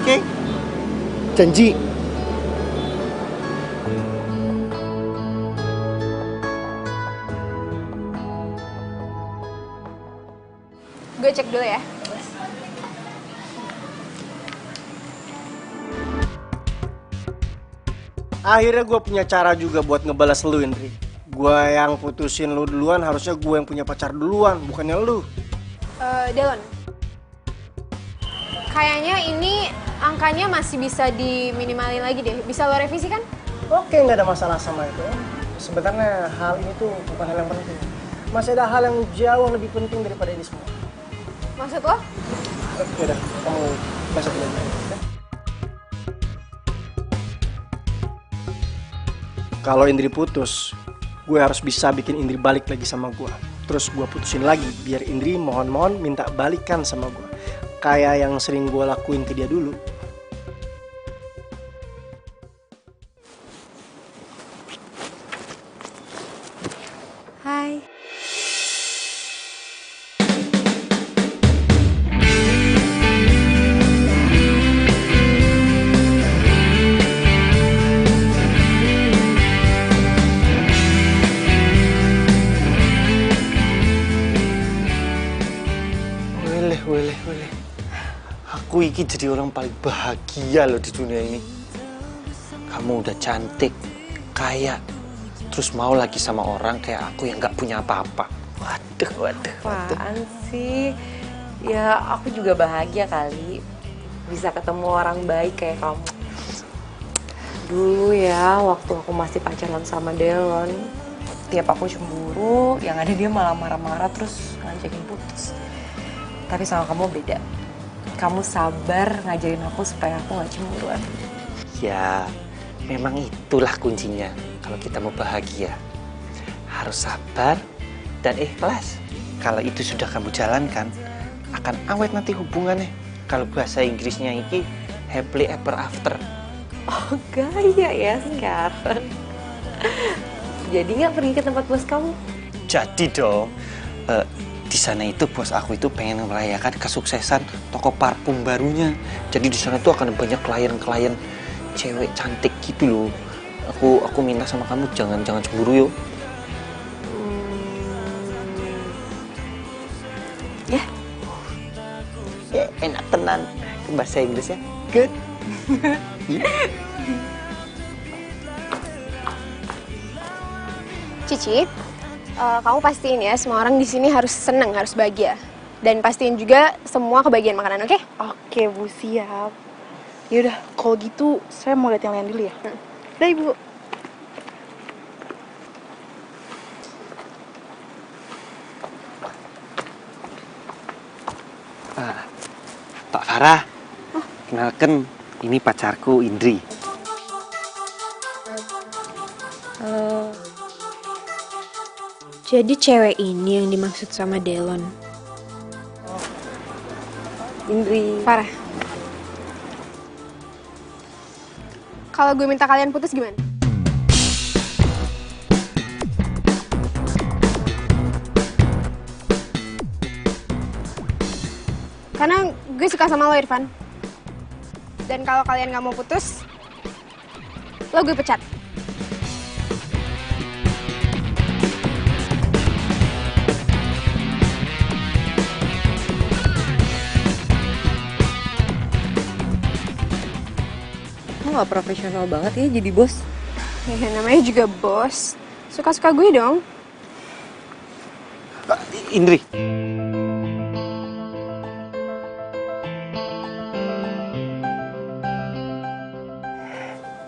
Speaker 5: Oke? Janji.
Speaker 13: Gue cek dulu ya.
Speaker 1: Akhirnya gue punya cara juga buat ngebalas lu, Indri. Gue yang putusin lu duluan, harusnya gue yang punya pacar duluan, bukannya lu.
Speaker 13: Delon, kayaknya ini angkanya masih bisa diminimalin lagi deh. Bisa lo revisi kan?
Speaker 1: Oke, nggak ada masalah sama itu. Sebenarnya hal ini tuh bukan hal yang penting. Masih ada hal yang jauh lebih penting daripada ini semua.
Speaker 13: Maksud lo?
Speaker 1: Yaudah, kamu besok aja. Ya? Kalau Indri putus, gue harus bisa bikin Indri balik lagi sama gue. Terus gue putusin lagi, biar Indri mohon-mohon minta balikan sama gue. Kayak yang sering gue lakuin ke dia dulu.
Speaker 2: Hai.
Speaker 5: Weleh. Aku iki jadi orang paling bahagia loh di dunia ini. Kamu udah cantik, kaya, terus mau lagi sama orang kayak aku yang gak punya apa-apa. Waduh.
Speaker 2: Apaan sih? Ya aku juga bahagia kali bisa ketemu orang baik kayak kamu. Dulu ya waktu aku masih pacaran sama Delon, tiap aku cemburu, yang ada dia malah marah-marah terus ngajakin putus. Tapi sama kamu beda. Kamu sabar ngajarin aku supaya aku gak cemburuan.
Speaker 5: Ya, memang itulah kuncinya. Kalau kita mau bahagia, harus sabar dan ikhlas. Kalau itu sudah kamu jalankan, akan awet nanti hubungannya. Kalau bahasa Inggrisnya ini happily ever after.
Speaker 2: Oh gaya ya sekarang. Jadi nggak pergi ke tempat bos kamu?
Speaker 5: Jadi dong. Di sana itu bos aku itu pengen merayakan kesuksesan toko parfum barunya. Jadi di sana tuh akan banyak klien-klien cewek cantik gitu loh. Aku minta sama kamu jangan cemburu yuk.
Speaker 2: Ya.
Speaker 5: Ya enak tenan bahasa Inggrisnya. Good.
Speaker 13: Cici, kamu pastiin ya semua orang di sini harus seneng, harus bahagia. Dan pastiin juga semua kebagian makanan, oke?
Speaker 12: Oke, Bu, siap. Yaudah, kalau gitu saya mau lihat yang lain dulu ya. Dah, Ibu.
Speaker 5: Pak Farah, kenalkan ini pacarku Indri.
Speaker 13: Halo. Jadi cewek ini yang dimaksud sama Delon.
Speaker 2: Indri.
Speaker 13: Farah. Kalau gue minta kalian putus gimana? Karena gue suka sama lo, Irfan. Dan kalau kalian gak mau putus, lo gue pecat. nggak profesional banget ya jadi bos. Ya namanya juga bos. Suka-suka gue dong.
Speaker 5: Indri.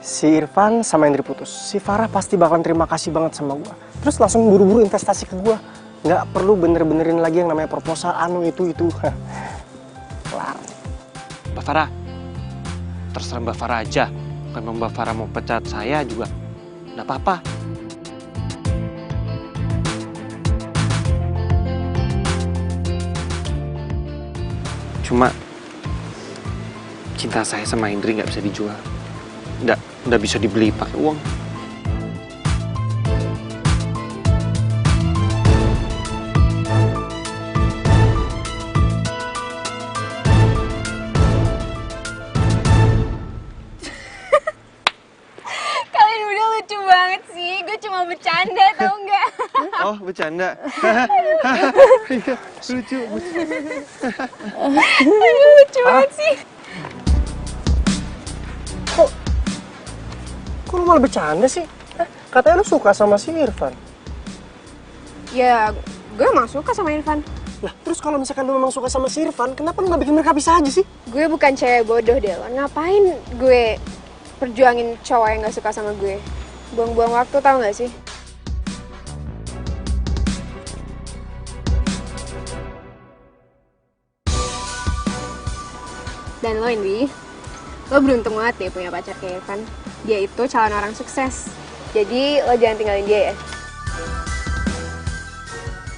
Speaker 1: Si Irfan sama Indri putus. Si Farah pasti bakalan terima kasih banget sama gua. Terus langsung buru-buru investasi ke gua. Nggak perlu bener-benerin lagi yang namanya proposal itu. Kelar.
Speaker 5: Mbak Farah, terserah Mbak Farah aja. Kalau Mbak Farah mau pecat saya juga, nggak apa-apa. Cuma cinta saya sama Indri nggak bisa dijual. Nggak bisa dibeli pakai uang.
Speaker 13: Kalian udah lucu banget sih. Gue cuma bercanda tau nggak?
Speaker 5: Oh, bercanda. Lucu.
Speaker 13: Aduh, lucu banget sih.
Speaker 1: Kok lu malah bercanda sih? Katanya lu suka sama si Irfan.
Speaker 13: Ya, gue emang suka sama Irfan.
Speaker 1: Lah, terus kalau misalkan lu memang suka sama si Irfan, kenapa lu nggak bikin mereka bisa aja sih?
Speaker 13: Gue bukan cewek bodoh, Delon. Ngapain gue perjuangin cowok yang gak suka sama gue? Buang-buang waktu, tau gak sih? Dan lo, Indri, lo beruntung banget deh punya pacar kayak Irfan. Dia itu calon orang sukses. Jadi lo jangan tinggalin dia ya.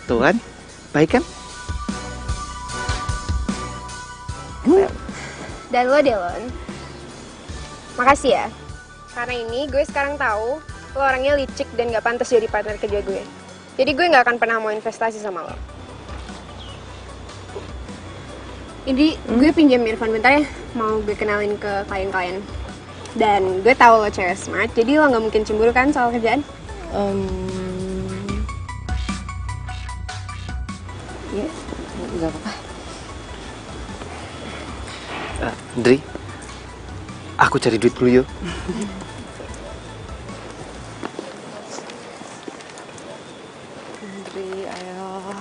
Speaker 5: Tuh kan, baik kan?
Speaker 13: Dan lo, Delon, makasih ya. Karena ini gue sekarang tahu lo orangnya licik dan gak pantas jadi partner kerja gue. Jadi gue gak akan pernah mau investasi sama lo. Indri, gue pinjam Irfan bentar ya. Mau gue kenalin ke klien-klien. Dan gue tahu lo cewek smart, jadi lo gak mungkin cemburu kan soal kerjaan?
Speaker 2: Ya, gak apa-apa.
Speaker 5: Indri, aku cari duit dulu yuk.
Speaker 2: Indri, ayo.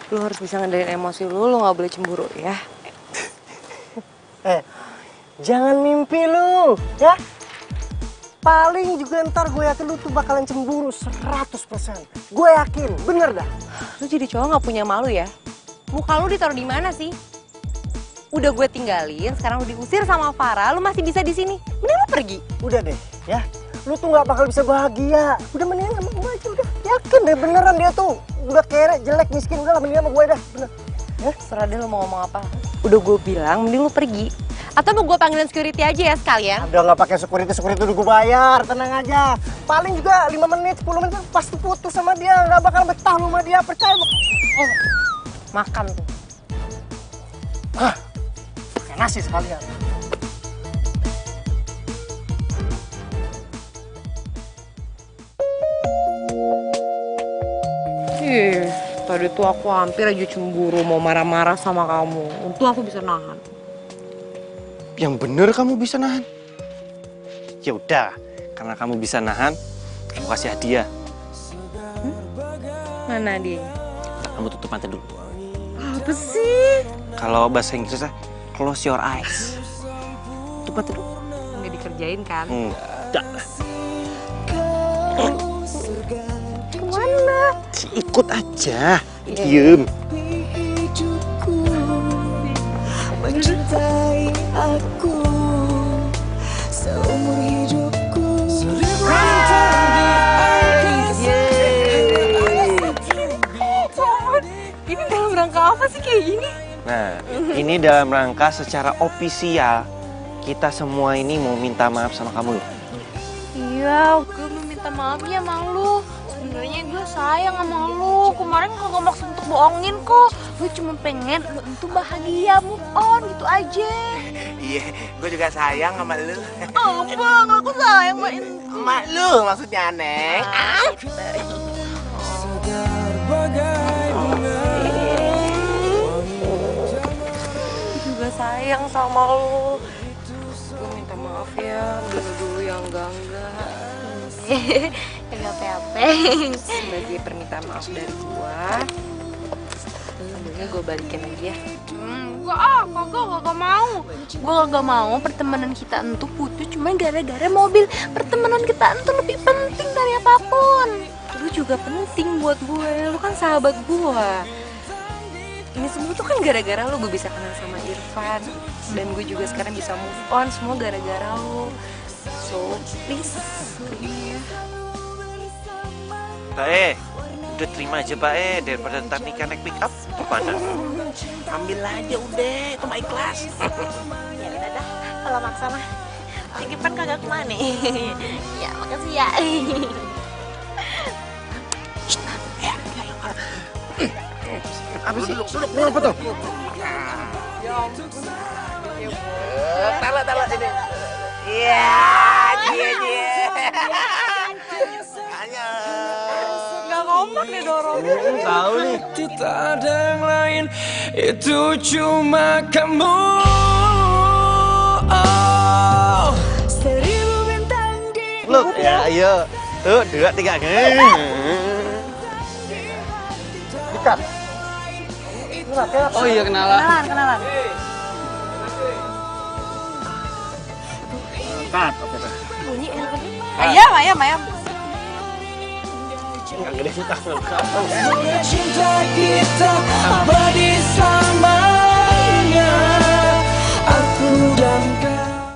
Speaker 2: Lu harus bisa ngendaliin emosi lu gak boleh cemburu ya.
Speaker 1: Jangan mimpi lu, ya? Paling juga ntar gue yakin lu tuh bakalan cemburu 100%. Gue yakin, bener dah.
Speaker 2: Lu jadi cowok gak punya malu ya? Muka lu ditaruh di mana sih? Udah gue tinggalin, sekarang lu diusir sama Farah, lu masih bisa di sini. Mending lu pergi.
Speaker 1: Udah deh, ya. Lu tuh gak bakal bisa bahagia. Udah mendingan sama gue aja, udah. Yakin deh, beneran dia tuh. Udah kere, jelek, miskin. Udah lah, mendingan sama gue dah, bener.
Speaker 2: Ya, serah deh lu mau ngomong apa. Udah gue bilang, mending lu pergi. Atau mau gue panggilin security aja ya sekalian?
Speaker 1: Udah nggak pakai security udah gue bayar, tenang aja. Paling juga 5 menit, 10 menit pasti putus sama dia, nggak bakal betah lu sama dia, percaya.
Speaker 2: Makan tuh.
Speaker 1: Pakai nasi sekalian.
Speaker 2: Tadi tuh aku hampir aja cemburu mau marah-marah sama kamu. Untung aku bisa nahan.
Speaker 5: Yang bener kamu bisa nahan. Ya udah, karena kamu bisa nahan, aku kasih hadiah.
Speaker 2: Mana dia?
Speaker 5: Kamu tutup mata dulu.
Speaker 2: Apa sih?
Speaker 5: Kalau bahasa Inggrisnya, close your eyes. Tutup mata dulu.
Speaker 2: Nggak dikerjain kan?
Speaker 5: Enggak.
Speaker 2: Kemana?
Speaker 5: Ikut aja. Diem.
Speaker 9: Mencintai aku seumur hidupku.
Speaker 2: Ini dalam rangka apa sih kayak gini?
Speaker 5: Nah, ini dalam rangka secara ofisial kita semua ini mau minta maaf sama kamu loh.
Speaker 10: Iya, gue mau minta maaf ya sama lu. Sebenarnya gue sayang sama lu. Kemarin kagak maksud untuk bohongin kok. Gue cuma pengen lu itu bahagia, move on gitu aja.
Speaker 3: Iya, gue juga sayang sama lu.
Speaker 10: Oh, Bang, aku sayang sama itu.
Speaker 3: Emak lu maksudnya, Neng.
Speaker 2: Gue juga sayang sama lu. Gue minta maaf ya, udah enggak. Enggak apa-apa. Sebagai permintaan maaf dari gua, sebenarnya gua balikin lagi ya. Kagak mau. Gua kagak mau pertemanan kita entuh putus cuma gara-gara mobil. Pertemanan kita entuh lebih penting dari apapun. Lu juga penting buat gue. Lu kan sahabat gua. Ini semua tuh kan gara-gara lu gue bisa kenal sama Irfan. Dan gue juga sekarang bisa move on. Semua gara-gara lu. So, please.
Speaker 5: Pak udah terima aja Pak daripada ntar nikah naik pick up gimana?
Speaker 3: Ambil aja udah, itu mah ikhlas.
Speaker 10: Ya udah dah, kalau maksa mah. Si Irfan kagak kemana? Ya makasih ya.
Speaker 3: Apa sih? Duduk, apa tuh? Taruh sini. Iya, dia.
Speaker 2: Gak kompak nih dorongnya.
Speaker 5: Tahu nih.
Speaker 6: Tak ada yang lain, itu cuma kamu. Oh, 1000 bintang di
Speaker 5: Look, ya ayo. Tuh, 2, 3. Dikat.
Speaker 8: Oh iya kenalan.
Speaker 2: Kenalan.
Speaker 5: Kat, oke dah.
Speaker 2: Bunyi ayam.
Speaker 5: Yang gede sih
Speaker 6: cinta kita abadi selamanya.